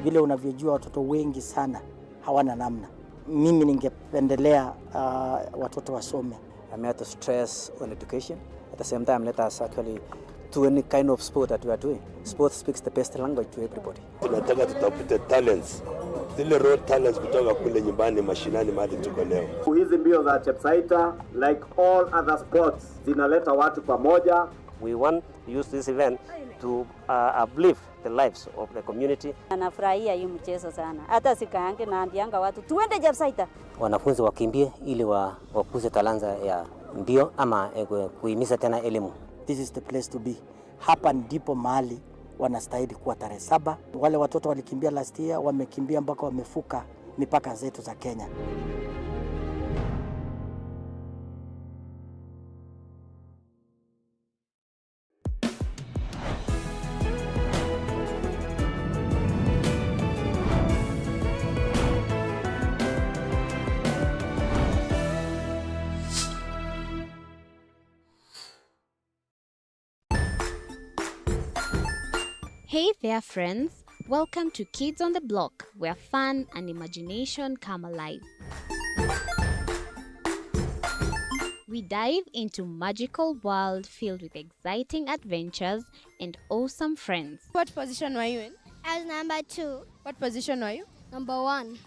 Vile unavyojua watoto wengi sana hawana namna. Mimi ningependelea watoto wasome. I'm here to stress on education. At the same time, let us actually do any kind of sport that we are doing. Sport speaks the best language to everybody. Tunataka tutafute talents, zile raw talents kutoka kule nyumbani mashinani mahali tuko leo. Hizi mbio za Chepsaita, like all other sports, zinaleta watu pamoja. We want to use this event to uplift the lives of the community. Anafurahia hii mchezo sana. Hata sikaange naambianga watu tuende Chepsaita. Wanafunzi wakimbie ili wakuze talanta ya mbio ama kuhimiza tena elimu. This is the place to be. Hapa ndipo mahali wanastahili kuwa tarehe 7. Wale watoto walikimbia last year, wamekimbia mpaka wamefuka mipaka zetu za Kenya. Hey there friends, welcome to Kids on the Block, where fun and imagination come alive. We dive into magical world filled with exciting adventures and awesome friends. What position were you in? I was number 2. What position were you? Number 1.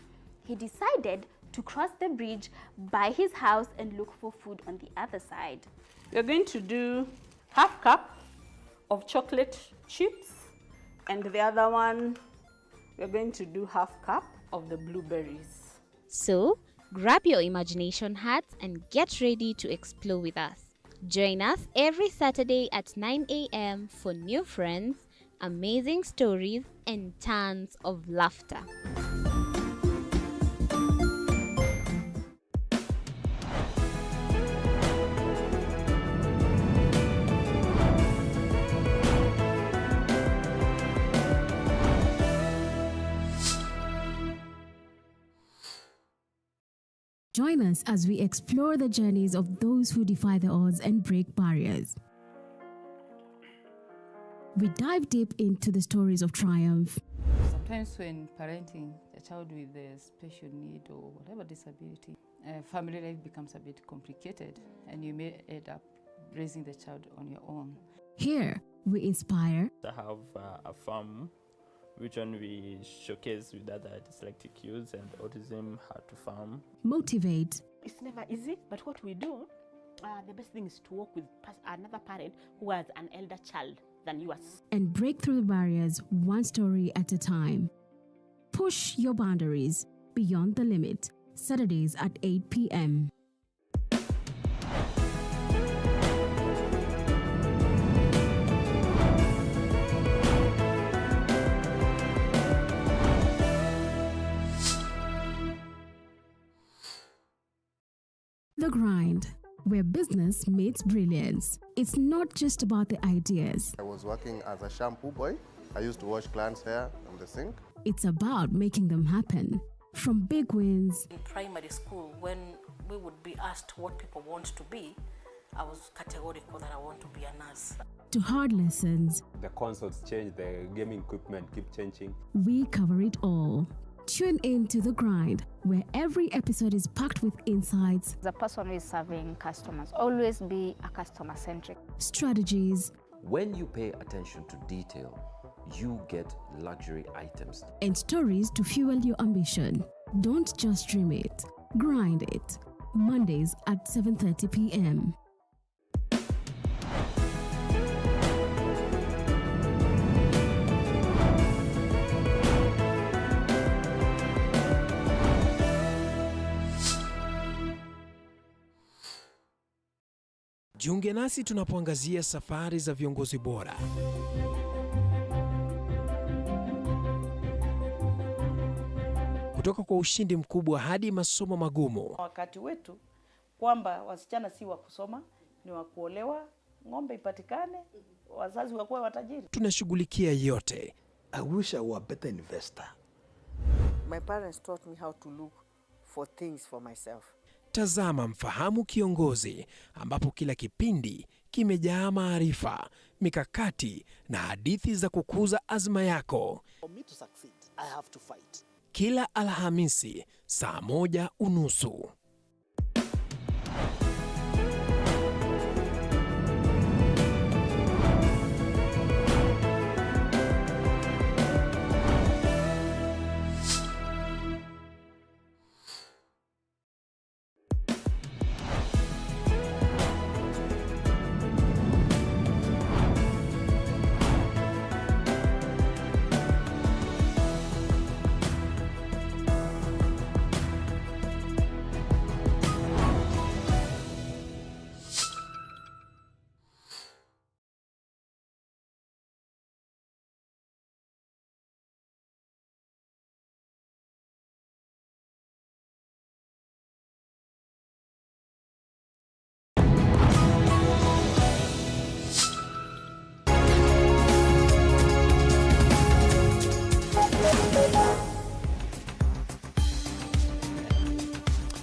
He decided to cross the bridge by his house and look for food on the other side. We're going to do half cup of chocolate chips, and the other one, we're going to do half cup of the blueberries. So, grab your imagination hats and get ready to explore with us. Join us every Saturday at 9 a.m. for new friends, amazing stories, and tons of laughter. Join us as we explore the journeys of those who defy the odds and break barriers. We dive deep into the stories of triumph. Sometimes when parenting a child with a special need or whatever disability, family life becomes a bit complicated and you may end up raising the child on your own. Here, we inspire. I have a farm which one we showcase with other dyslexic youths and autism, how to farm. Motivate. It's never easy, but what we do, the best thing is to work with another parent who has an elder child than yours. And break through the barriers one story at a time. Push your boundaries beyond the limit. Saturdays at 8 p.m. Grind, where business meets brilliance. It's not just about the ideas. I was working as a shampoo boy. I used to wash clients' hair on the sink. It's about making them happen. From big wins. In primary school, when we would be asked what people want to be, I was categorical that I want to be a nurse. To hard lessons. The consoles change, the gaming equipment keep changing. We cover it all. Tune in to The Grind, where every episode is packed with insights. The person who is serving customers, always be a customer-centric. Strategies. When you pay attention to detail, you get luxury items. And stories to fuel your ambition. Don't just dream it, grind it. Mondays at 7:30 p.m. Jiunge nasi tunapoangazia safari za viongozi bora. Kutoka kwa ushindi mkubwa hadi masomo magumu. Wakati wetu kwamba wasichana si wa kusoma, ni wa kuolewa, ng'ombe ipatikane, wazazi wakuwe watajiri. Tunashughulikia yote. I wish I were a better investor. My parents taught me how to look for things for myself. Tazama Mfahamu Kiongozi, ambapo kila kipindi kimejaa maarifa, mikakati na hadithi za kukuza azma yako. For me to succeed, I have to fight. Kila Alhamisi saa 1:30.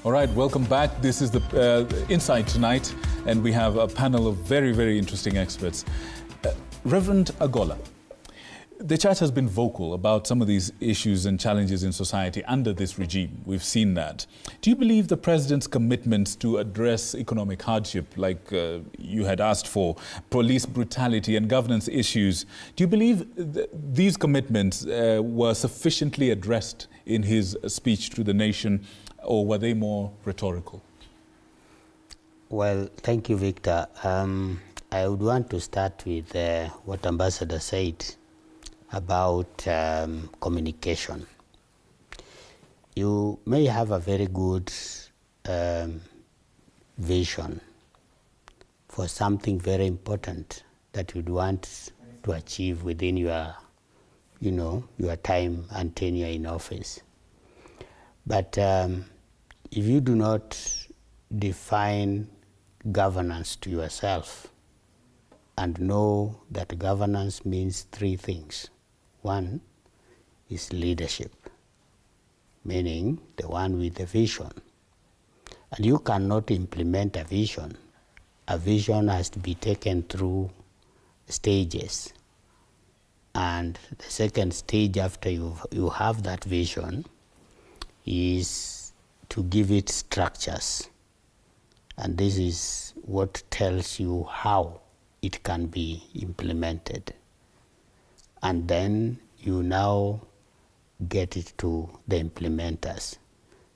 All right, welcome back. This is the Insight Tonight, and we have a panel of very, very interesting experts. Reverend Agola, the church has been vocal about some of these issues and challenges in society under this regime. We've seen that. Do you believe the president's commitments to address economic hardship, like you had asked for, police brutality and governance issues, do you believe these commitments were sufficiently addressed in his speech to the nation, or were they more rhetorical? Well, thank you, Victor. I would want to start with what Ambassador said about communication. You may have a very good vision for something very important that you'd want to achieve within your, your time and tenure in office. But if you do not define governance to yourself and know that governance means three things. One is leadership, meaning the one with the vision. And you cannot implement a vision. A vision has to be taken through stages. And the second stage after you have that vision is to give it structures. And this is what tells you how it can be implemented. And then you now get it to the implementers.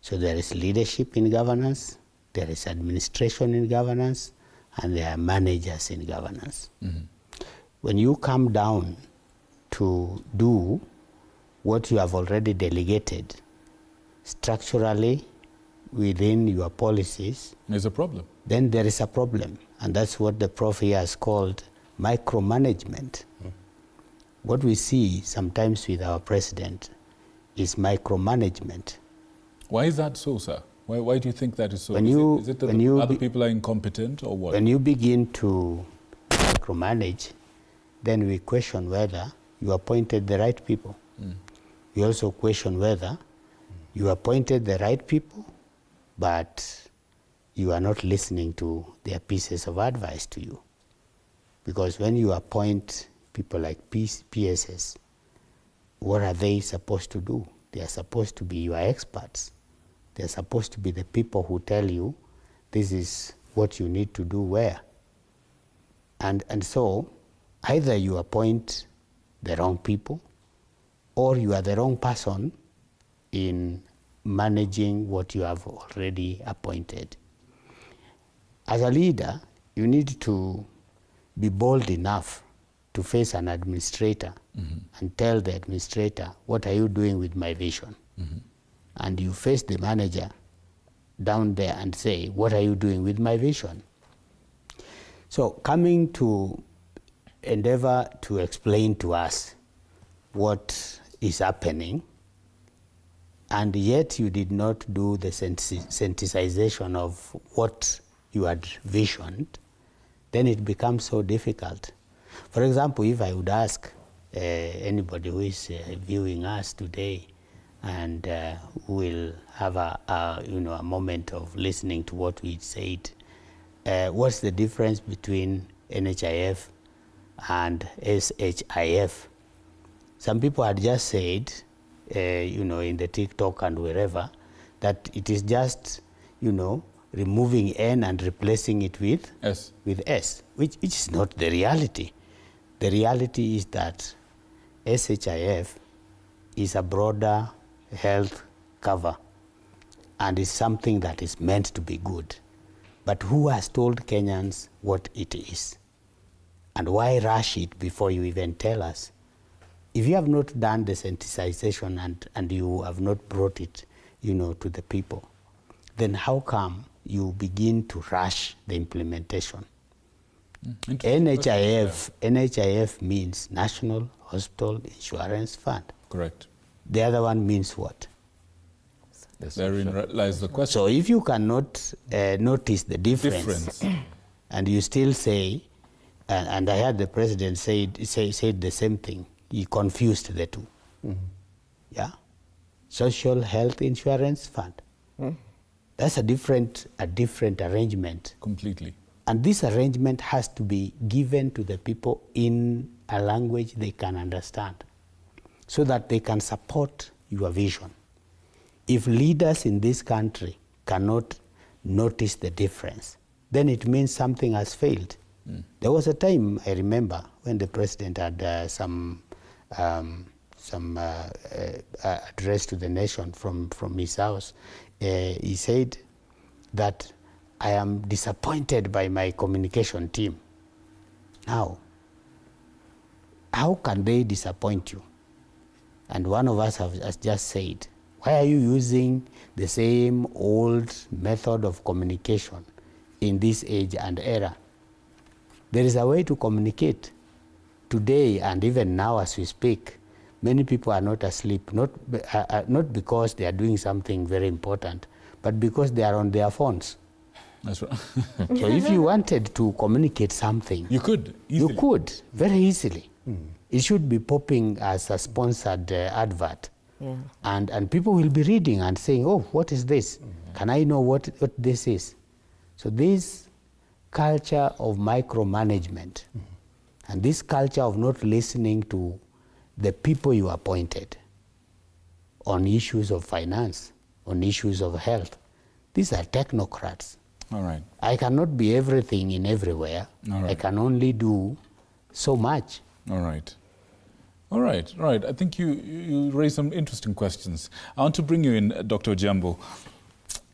So there is leadership in governance, there is administration in governance, and there are managers in governance. Mm-hmm. When you come down to do what you have already delegated structurally within your policies, there's a problem. Then there is a problem. And that's what the prof here has called micromanagement. Mm. What we see sometimes with our president is micromanagement. Why is that so, sir? Why do you think that is so? Is it that other people are incompetent or what? When you begin to micromanage, then we question whether you appointed the right people. We also question whether you appointed the right people, but you are not listening to their pieces of advice to you. Because when you appoint people like PSS, what are they supposed to do? They are supposed to be your experts. They are supposed to be the people who tell you this is what you need to do where. And so either you appoint the wrong people or you are the wrong person in managing what you have already appointed. As a leader, you need to be bold enough to face an administrator and tell the administrator, what are you doing with my vision? And you face the manager down there and say, what are you doing with my vision? So coming to endeavor to explain to us what is happening, and yet you did not do the sensitization of what you had visioned, then it becomes so difficult. For example, if I would ask anybody who is viewing us today and who will have a moment of listening to what we said, what's the difference between NHIF and SHIF? Some people had just said, in the TikTok and wherever, that it is just, removing N and replacing it with S, which is not the reality. The reality is that SHIF is a broader health cover and is something that is meant to be good. But who has told Kenyans what it is? And why rush it before you even tell us? If you have not done the sensitization and you have not brought it, to the people, then how come you begin to rush the implementation? NHIF means National Hospital Insurance Fund. Correct. The other one means what? Therein lies the question. So if you cannot notice the difference and you still say, and I heard the president said the same thing, he confused the two. Yeah? Social Health Insurance Fund. That's a different arrangement. Completely. And this arrangement has to be given to the people in a language they can understand so that they can support your vision. If leaders in this country cannot notice the difference, then it means something has failed. There was a time, I remember, when the president had some address to the nation from his house. He said that I am disappointed by my communication team. Now, how can they disappoint you? And one of us has just said, why are you using the same old method of communication in this age and era? There is a way to communicate. Today, and even now as we speak, many people are not asleep, not because they are doing something very important, but because they are on their phones. That's right. So if you wanted to communicate something, you could easily. You could very easily. It should be popping as a sponsored advert. Yeah. And people will be reading and saying, oh, what is this? Can I know what this is? So this culture of micromanagement and this culture of not listening to the people you appointed on issues of finance, on issues of health, these are technocrats. All right. I cannot be everything in everywhere. All right. I can only do so much. All right. All right, right. I think you raised some interesting questions. I want to bring you in, Dr. Jambo.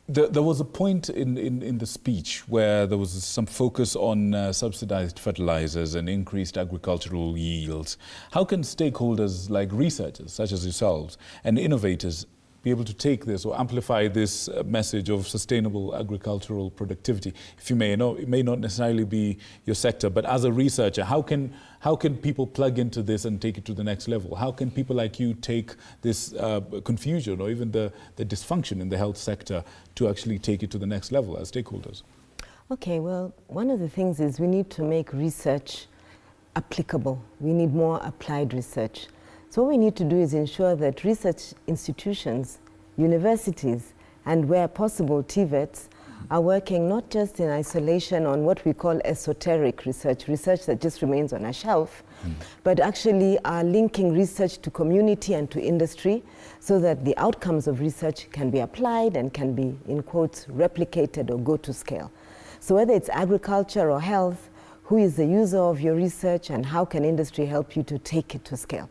There was a point in the speech where there was some focus on subsidized fertilizers and increased agricultural yields. How can stakeholders like researchers, such as yourselves, and innovators be able to take this or amplify this message of sustainable agricultural productivity? If you may know, it may not necessarily be your sector, but as a researcher, how can people plug into this and take it to the next level? How can people like you take this confusion or even the dysfunction in the health sector to actually take it to the next level as stakeholders? Okay, well, one of the things is we need to make research applicable. We need more applied research. So what we need to do is ensure that research institutions, universities, and where possible, TVETs, are working not just in isolation on what we call esoteric research that just remains on a shelf, but actually are linking research to community and to industry so that the outcomes of research can be applied and can be, in quotes, replicated or go to scale. So whether it's agriculture or health, who is the user of your research and how can industry help you to take it to scale?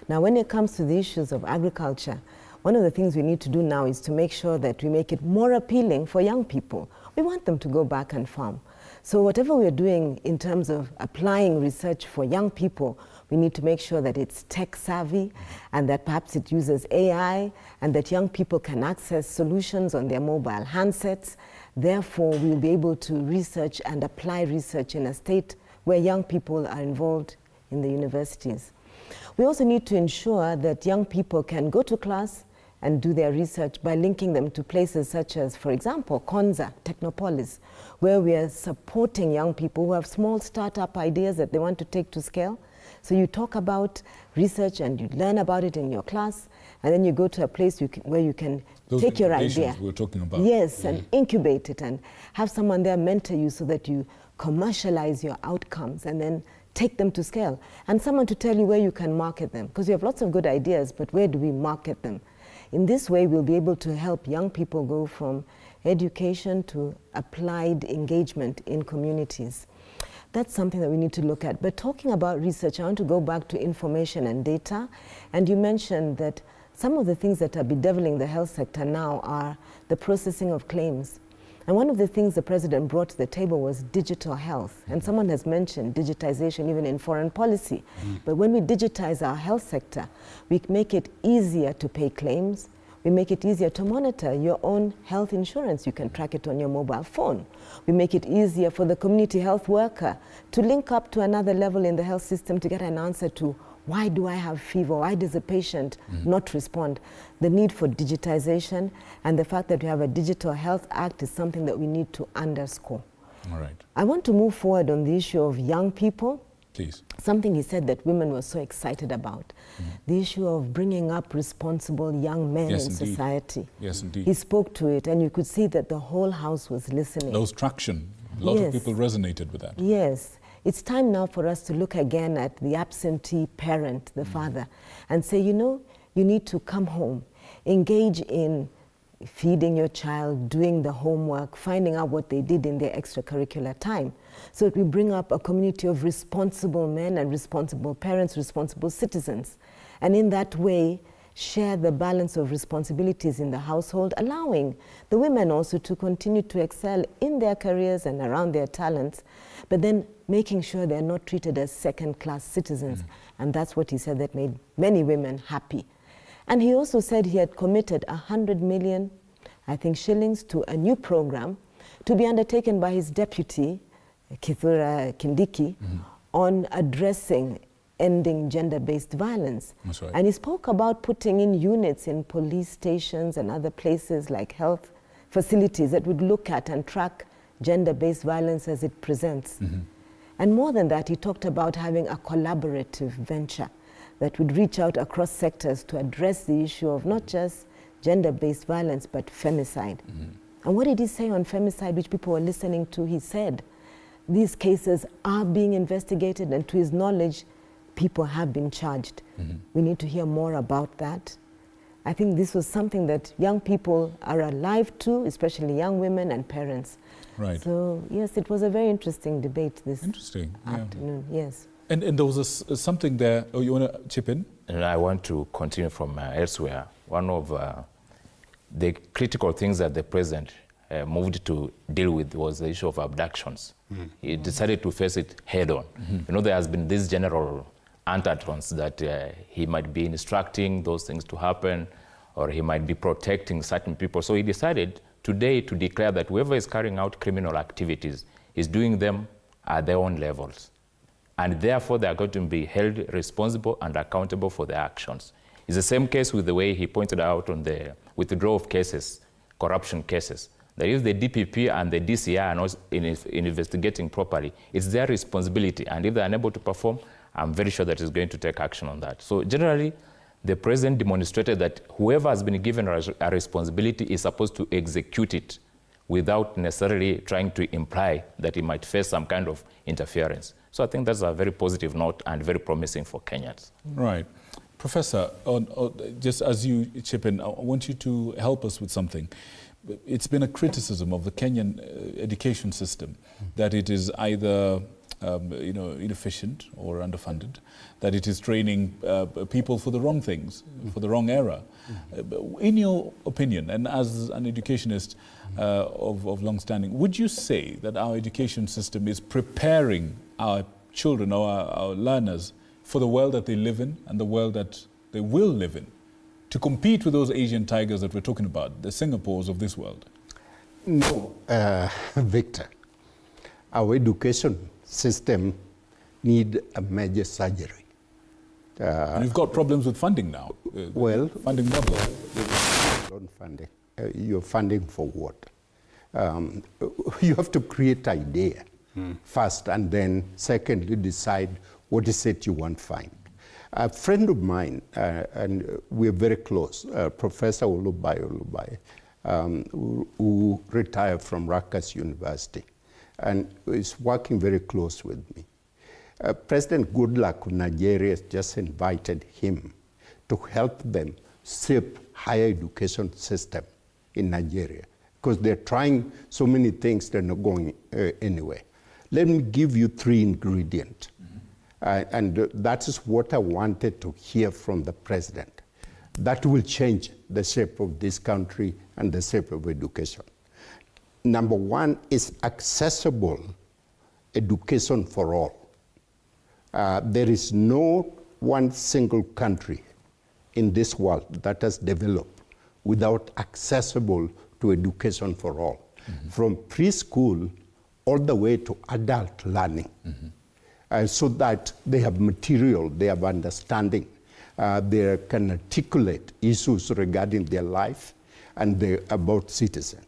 Now, when it comes to the issues of agriculture, one of the things we need to do now is to make sure that we make it more appealing for young people. We want them to go back and farm. So whatever we're doing in terms of applying research for young people, we need to make sure that it's tech savvy and that perhaps it uses AI and that young people can access solutions on their mobile handsets. Therefore, we'll be able to research and apply research in a state where young people are involved in the universities. We also need to ensure that young people can go to class and do their research by linking them to places such as, for example, Konza, Technopolis, where we are supporting young people who have small startup ideas that they want to take to scale. So you talk about research and you learn about it in your class, and then you go to a place where you can take your idea. We're talking about. Yes, and incubate it and have someone there mentor you so that you commercialize your outcomes and then take them to scale. And someone to tell you where you can market them, because you have lots of good ideas, but where do we market them? In this way, we'll be able to help young people go from education to applied engagement in communities. That's something that we need to look at. But talking about research, I want to go back to information and data. And you mentioned that some of the things that are bedeviling the health sector now are the processing of claims. And one of the things the president brought to the table was digital health. And someone has mentioned digitization even in foreign policy. But when we digitize our health sector, we make it easier to pay claims. We make it easier to monitor your own health insurance. You can track it on your mobile phone. We make it easier for the community health worker to link up to another level in the health system to get an answer to why do I have fever? Why does a patient not respond? The need for digitization and the fact that we have a Digital Health Act is something that we need to underscore. All right. I want to move forward on the issue of young people. Please. Something he said that women were so excited about. The issue of bringing up responsible young men in society. Yes, indeed. He spoke to it and you could see that the whole house was listening. There was traction. A lot of people resonated with that. Yes. It's time now for us to look again at the absentee parent, the father, and say, you know, you need to come home, engage in feeding your child, doing the homework, finding out what they did in their extracurricular time. So that we bring up a community of responsible men and responsible parents, responsible citizens. And in that way, share the balance of responsibilities in the household, allowing the women also to continue to excel in their careers and around their talents, but then making sure they're not treated as second-class citizens. And that's what he said that made many women happy. And he also said he had committed 100 million, I think, shillings to a new program to be undertaken by his deputy, Kithure Kindiki, on addressing ending gender-based violence. That's right. And he spoke about putting in units in police stations and other places like health facilities that would look at and track gender-based violence as it presents. And more than that, he talked about having a collaborative venture that would reach out across sectors to address the issue of not just gender-based violence, but femicide. And what did he say on femicide, which people were listening to? He said, these cases are being investigated, and to his knowledge, people have been charged. We need to hear more about that. I think this was something that young people are alive to, especially young women and parents. Right. So, yes, it was a very interesting debate this Yeah. afternoon. Yes. And there was something there. Oh, you want to chip in? And I want to continue from elsewhere. One of the critical things that the president moved to deal with was the issue of abductions. He decided to face it head on. You know, there has been this general undertones that he might be instructing those things to happen, or he might be protecting certain people. So he decided today to declare that whoever is carrying out criminal activities is doing them at their own levels. And therefore, they are going to be held responsible and accountable for their actions. It's the same case with the way he pointed out on the withdrawal of cases, corruption cases. That if the DPP and the DCI are not investigating properly, it's their responsibility. And if they're unable to perform, I'm very sure that he's going to take action on that. So generally, the president demonstrated that whoever has been given a responsibility is supposed to execute it without necessarily trying to imply that he might face some kind of interference. So I think that's a very positive note and very promising for Kenyans. Right. Professor, just as you chip in, I want you to help us with something. It's been a criticism of the Kenyan education system that it is either inefficient or underfunded, that it is training people for the wrong things, for the wrong era. In your opinion, and as an educationist of long standing, would you say that our education system is preparing our children or our learners for the world that they live in and the world that they will live in, to compete with those Asian tigers that we're talking about, the Singapores of this world? No, Victor. Our education system need a major surgery. You've got problems with funding now. Well, funding model. Funding. You're funding for what? You have to create idea first, and then secondly decide what is it you want to find. A friend of mine, and we're very close, Professor Olubai, who retired from Rutgers University, and is working very close with me. President Goodluck of Nigeria has just invited him to help them shape higher education system in Nigeria, because they're trying so many things, they're not going anywhere. Let me give you 3 ingredients. And that is what I wanted to hear from the president. That will change the shape of this country and the shape of education. Number 1 is accessible education for all. There is no one single country in this world that has developed without accessible to education for all, from preschool all the way to adult learning. So that they have material, they have understanding, they can articulate issues regarding their life and about citizens.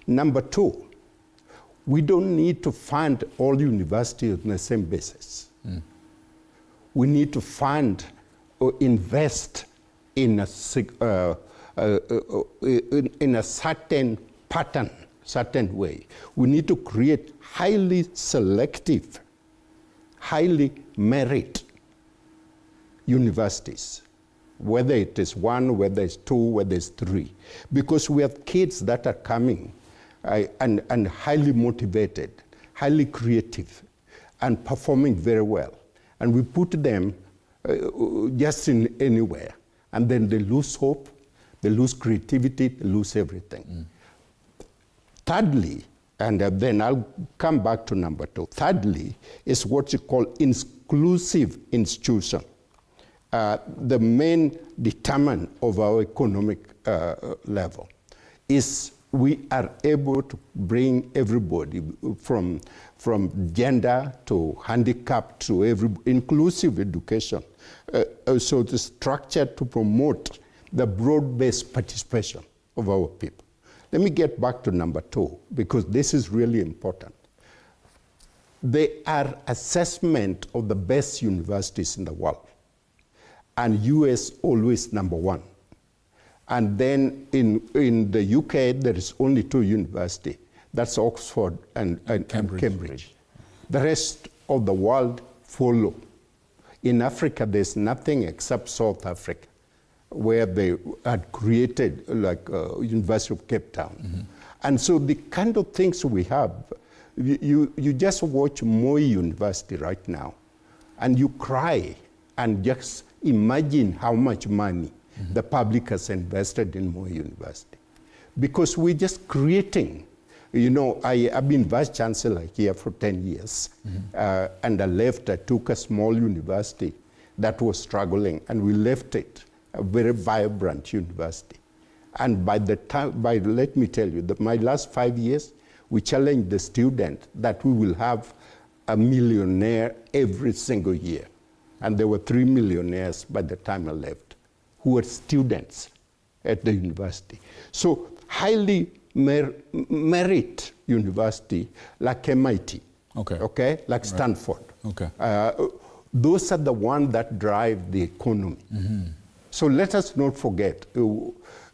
Number 2, we don't need to fund all universities on the same basis. We need to fund or invest in a certain pattern, certain way. We need to create highly selective, highly merit universities, whether it is 1, whether it's 2, whether it's 3, because we have kids that are coming and highly motivated, highly creative, and performing very well. And we put them just in anywhere, and then they lose hope, they lose creativity, they lose everything. Thirdly, and then I'll come back to number 2. Thirdly is what you call inclusive institution. The main determinant of our economic level is we are able to bring everybody from gender to handicap to inclusive education. So the structure to promote the broad-based participation of our people. Let me get back to number 2, because this is really important. They are assessment of the best universities in the world, and US always number 1. And then in the UK, there is only 2 universities. That's Oxford and Cambridge. The rest of the world follow. In Africa, there's nothing except South Africa, where they had created like University of Cape Town. And so the kind of things we have, you just watch Moi University right now, and you cry and just imagine how much money the public has invested in Moi University. Because we're just creating, I've been Vice Chancellor here for 10 years, and I took a small university that was struggling, and we left it, a very vibrant university. And let me tell you, my last 5 years, we challenged the student that we will have a millionaire every single year. And there were 3 millionaires by the time I left, who were students at the university. So highly merit university like MIT, like Stanford. Those are the ones that drive the economy. So let us not forget,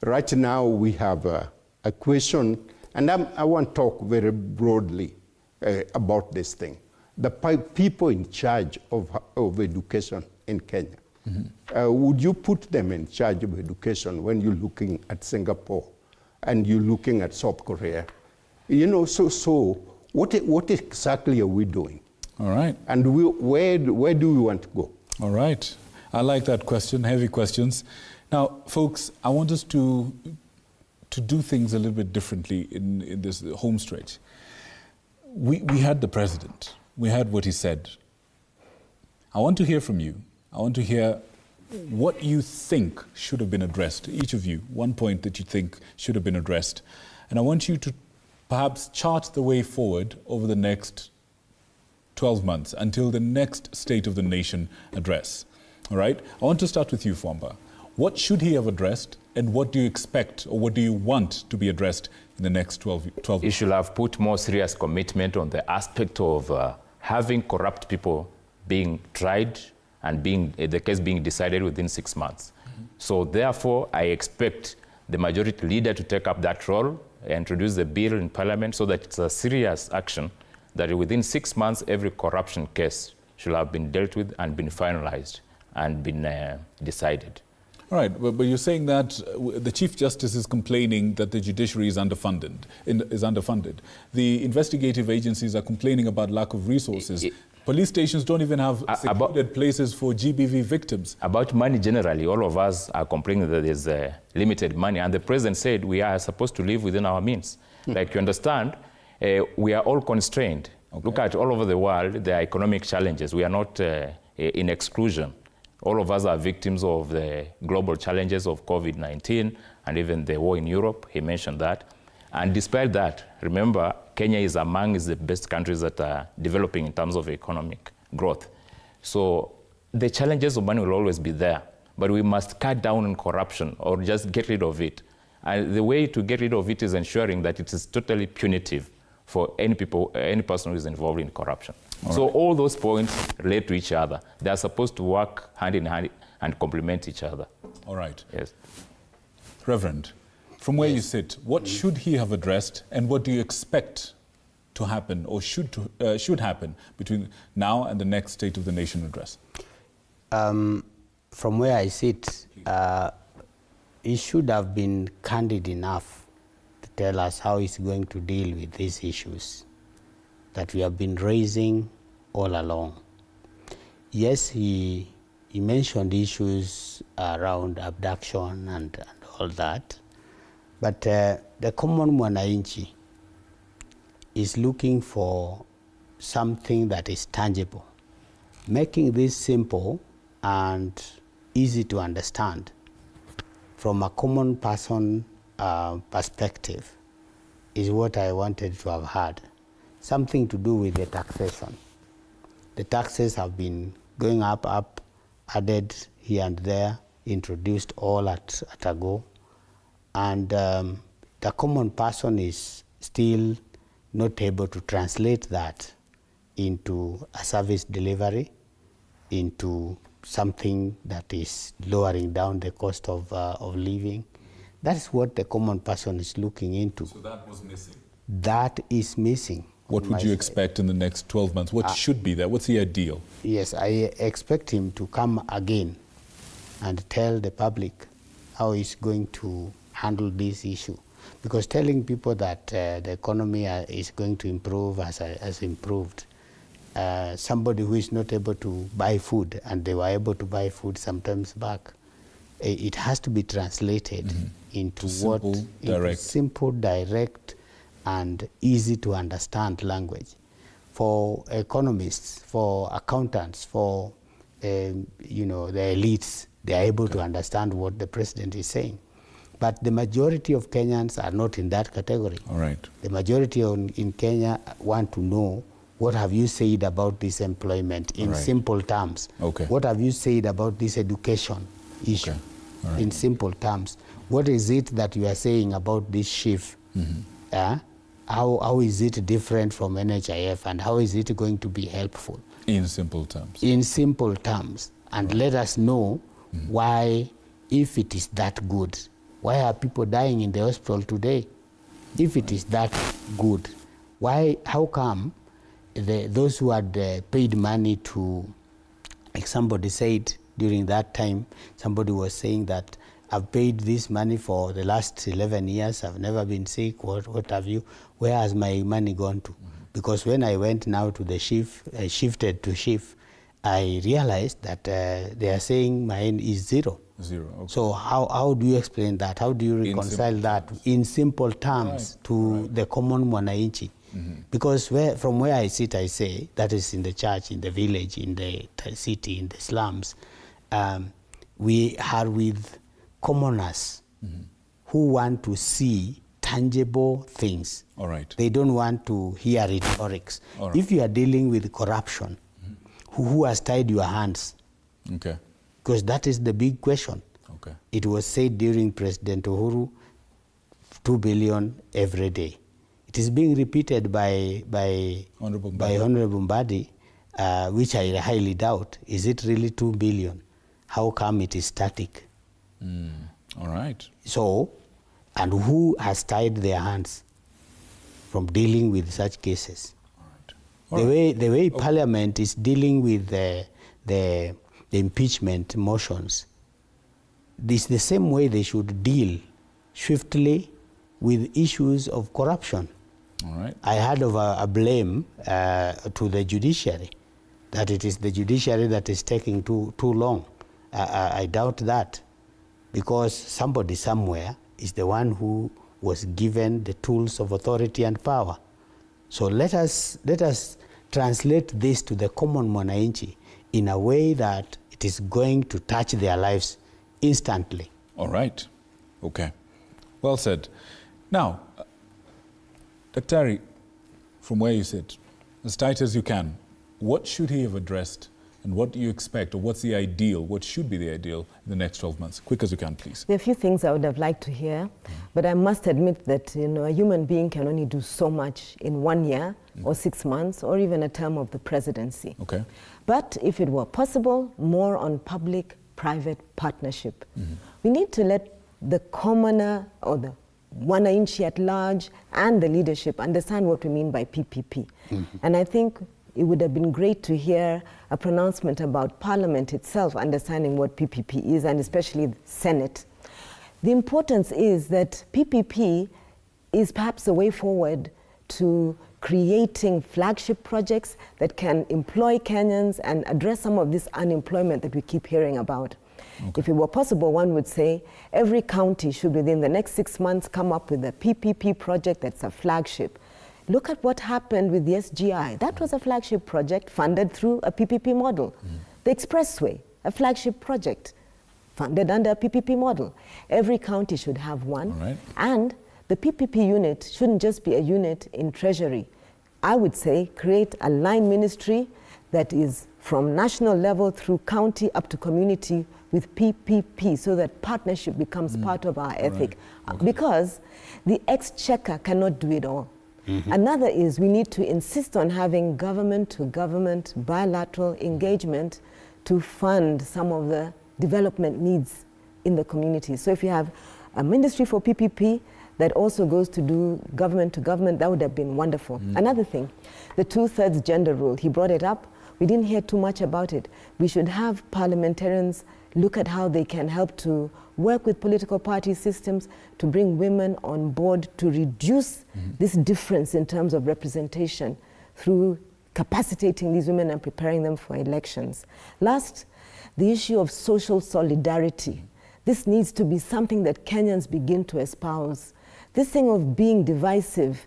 right now we have a question, and I want to talk very broadly about this thing. The people in charge of education in Kenya, would you put them in charge of education when you're looking at Singapore and you're looking at South Korea? You know, so what exactly are we doing? All right. And where do we want to go? All right. I like that question, heavy questions. Now, folks, I want us to do things a little bit differently in this home stretch. We had the president. We heard what he said. I want to hear from you. I want to hear what you think should have been addressed, each of you, one point that you think should have been addressed. And I want you to perhaps chart the way forward over the next 12 months until the next State of the Nation address. All right? I want to start with you, Fwamba. What should he have addressed, and what do you expect, or what do you want to be addressed in the next 12 months? He should have put more serious commitment on the aspect of having corrupt people being tried and the case being decided within 6 months. So therefore, I expect the majority leader to take up that role, introduce the bill in Parliament so that it's a serious action, that within 6 months, every corruption case should have been dealt with and been finalized and been decided. All right, but you're saying that the Chief Justice is complaining that the judiciary is underfunded. The investigative agencies are complaining about lack of resources. Police stations don't even have secluded places for GBV victims. About money generally, all of us are complaining that there's limited money. And the president said we are supposed to live within our means. Like you understand, we are all constrained. Look at all over the world, there are economic challenges. We are not in exclusion. All of us are victims of the global challenges of COVID-19 and even the war in Europe. He mentioned that. And despite that, remember, Kenya is among the best countries that are developing in terms of economic growth. So the challenges of money will always be there, but we must cut down on corruption or just get rid of it. And the way to get rid of it is ensuring that it is totally punitive for any person who is involved in corruption. So all those points relate to each other. They are supposed to work hand in hand and complement each other. All right. Yes. Reverend, from where you sit, what should he have addressed, and what do you expect to happen or should happen between now and the next State of the Nation address? From where I sit, he should have been candid enough to tell us how he's going to deal with these issues that we have been raising all along. Yes, he mentioned issues around abduction and all that, but the common mwananchi is looking for something that is tangible. Making this simple and easy to understand from a common person perspective is what I wanted to have had. Something to do with the taxation. The taxes have been going up, added here and there, introduced all at a go. And the common person is still not able to translate that into a service delivery, into something that is lowering down the cost of living. That's what the common person is looking into. So that was missing? That is missing. What would you expect in the next 12 months? What should be there? What's the ideal? Yes, I expect him to come again and tell the public how he's going to handle this issue. Because telling people that the economy is going to improve as improved, somebody who is not able to buy food, and they were able to buy food sometimes back, it has to be translated into simple, direct, and easy to understand language for economists, for accountants, for the elites. They are able to understand what the president is saying. But the majority of Kenyans are not in that category. All right. The majority in Kenya want to know, what have you said about this employment in simple terms? Okay. What have you said about this education issue in simple terms? What is it that you are saying about this shift? How is it different from NHIF, and how is it going to be helpful? In simple terms. In simple terms. And let us know why, if it is that good, why are people dying in the hospital today? If it is that good, how come those who had paid money to, like somebody said during that time, somebody was saying that I've paid this money for the last 11 years, I've never been sick, what have you, where has my money gone to? Because when I went now to the shifted to shift, I realized that they are saying mine is zero. Zero, okay. So how do you explain that? How do you reconcile that in simple terms to the common mwananchi? Because from where I sit, I say, that is in the church, in the village, in the city, in the slums, we are with commoners who want to see tangible things. All right. They don't want to hear rhetorics. Right. If you are dealing with corruption, who has tied your hands? Okay. Because that is the big question. Okay. It was said during President Uhuru, 2 billion every day. It is being repeated by Honorable Mbadi, which I highly doubt. Is it really 2 billion? How come it is static? All right. So, and who has tied their hands from dealing with such cases? All right. The way Parliament is dealing with the impeachment motions, this is the same way they should deal swiftly with issues of corruption. All right. I heard of a blame to the judiciary, that it is the judiciary that is taking too long. I doubt that, because somebody somewhere is the one who was given the tools of authority and power. So let us translate this to the common mwananchi in a way that it is going to touch their lives instantly. All right. Okay. Well said. Now, Daktari, from where you sit, as tight as you can, what should he have addressed, and what do you expect, or what's the ideal, what should be the ideal in the next 12 months? Quick as you can, please. There are a few things I would have liked to hear, but I must admit that a human being can only do so much in 1 year or 6 months or even a term of the presidency. Okay. But if it were possible, more on public-private partnership. We need to let the commoner or the mwananchi at large and the leadership understand what we mean by PPP. And I think it would have been great to hear a pronouncement about Parliament itself understanding what PPP is, and especially the Senate. The importance is that PPP is perhaps a way forward to creating flagship projects that can employ Kenyans and address some of this unemployment that we keep hearing about. Okay. If it were possible, one would say every county should within the next 6 months come up with a PPP project that's a flagship. Look at what happened with the SGI. That was a flagship project funded through a PPP model. The Expressway, a flagship project funded under a PPP model. Every county should have one. All right. And the PPP unit shouldn't just be a unit in Treasury. I would say create a line ministry that is from national level through county up to community with PPP, so that partnership becomes part of our ethic. Right. Okay. Because the exchequer cannot do it all. Another is we need to insist on having government-to-government bilateral engagement to fund some of the development needs in the community. So if you have a ministry for PPP that also goes to do government-to-government, that would have been wonderful. Another thing, the 2/3 gender rule, he brought it up. We didn't hear too much about it. We should have parliamentarians look at how they can help to work with political party systems to bring women on board to reduce this difference in terms of representation through capacitating these women and preparing them for elections. Last, the issue of social solidarity. This needs to be something that Kenyans begin to espouse. This thing of being divisive,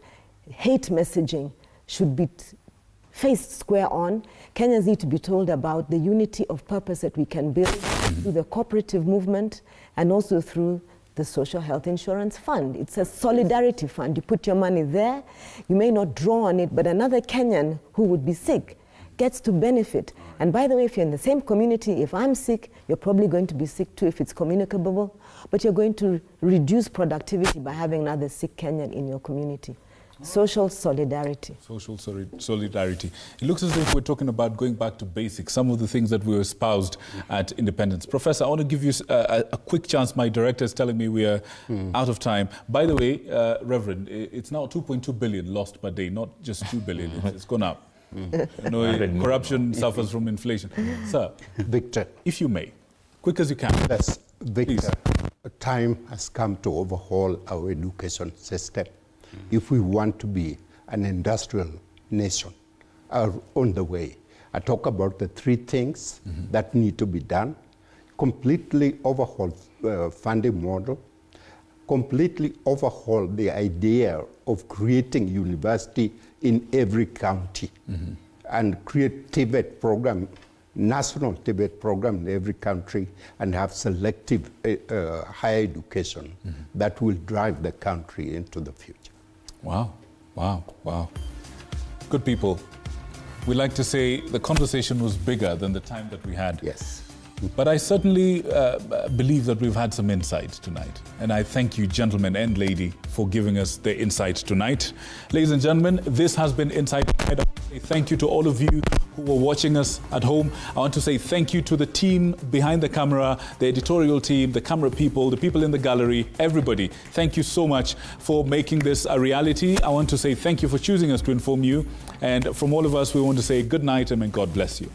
hate messaging should be faced square on. Kenyans need to be told about the unity of purpose that we can build through the cooperative movement and also through the Social Health Insurance Fund. It's a solidarity fund. You put your money there, you may not draw on it, but another Kenyan who would be sick gets to benefit. And by the way, if you're in the same community, if I'm sick, you're probably going to be sick too if it's communicable, but you're going to reduce productivity by having another sick Kenyan in your community. Social solidarity. Social solidarity. It looks as if we're talking about going back to basics, some of the things that we espoused at Independence. Professor, I want to give you a quick chance. My director is telling me we are out of time. By the way, Reverend, it's now 2.2 billion lost per day, not just 2 billion. It's gone up. You know, corruption suffers from inflation. Sir, Victor, if you may, quick as you can. Yes, Victor, please. Time has come to overhaul our education system. If we want to be an industrial nation, are on the way. I talk about the three things that need to be done. Completely overhaul funding model, completely overhaul the idea of creating university in every county, and create TVET program, national TVET program in every country, and have selective higher education that will drive the country into the future. Wow, wow, wow. Good people. We like to say the conversation was bigger than the time that we had. Yes. But I certainly believe that we've had some insight tonight. And I thank you, gentlemen and lady, for giving us the insight tonight. Ladies and gentlemen, this has been Insight Tonight. I want to say thank you to all of you who are watching us at home. I want to say thank you to the team behind the camera, the editorial team, the camera people, the people in the gallery, everybody. Thank you so much for making this a reality. I want to say thank you for choosing us to inform you. And from all of us, we want to say good night and may God bless you.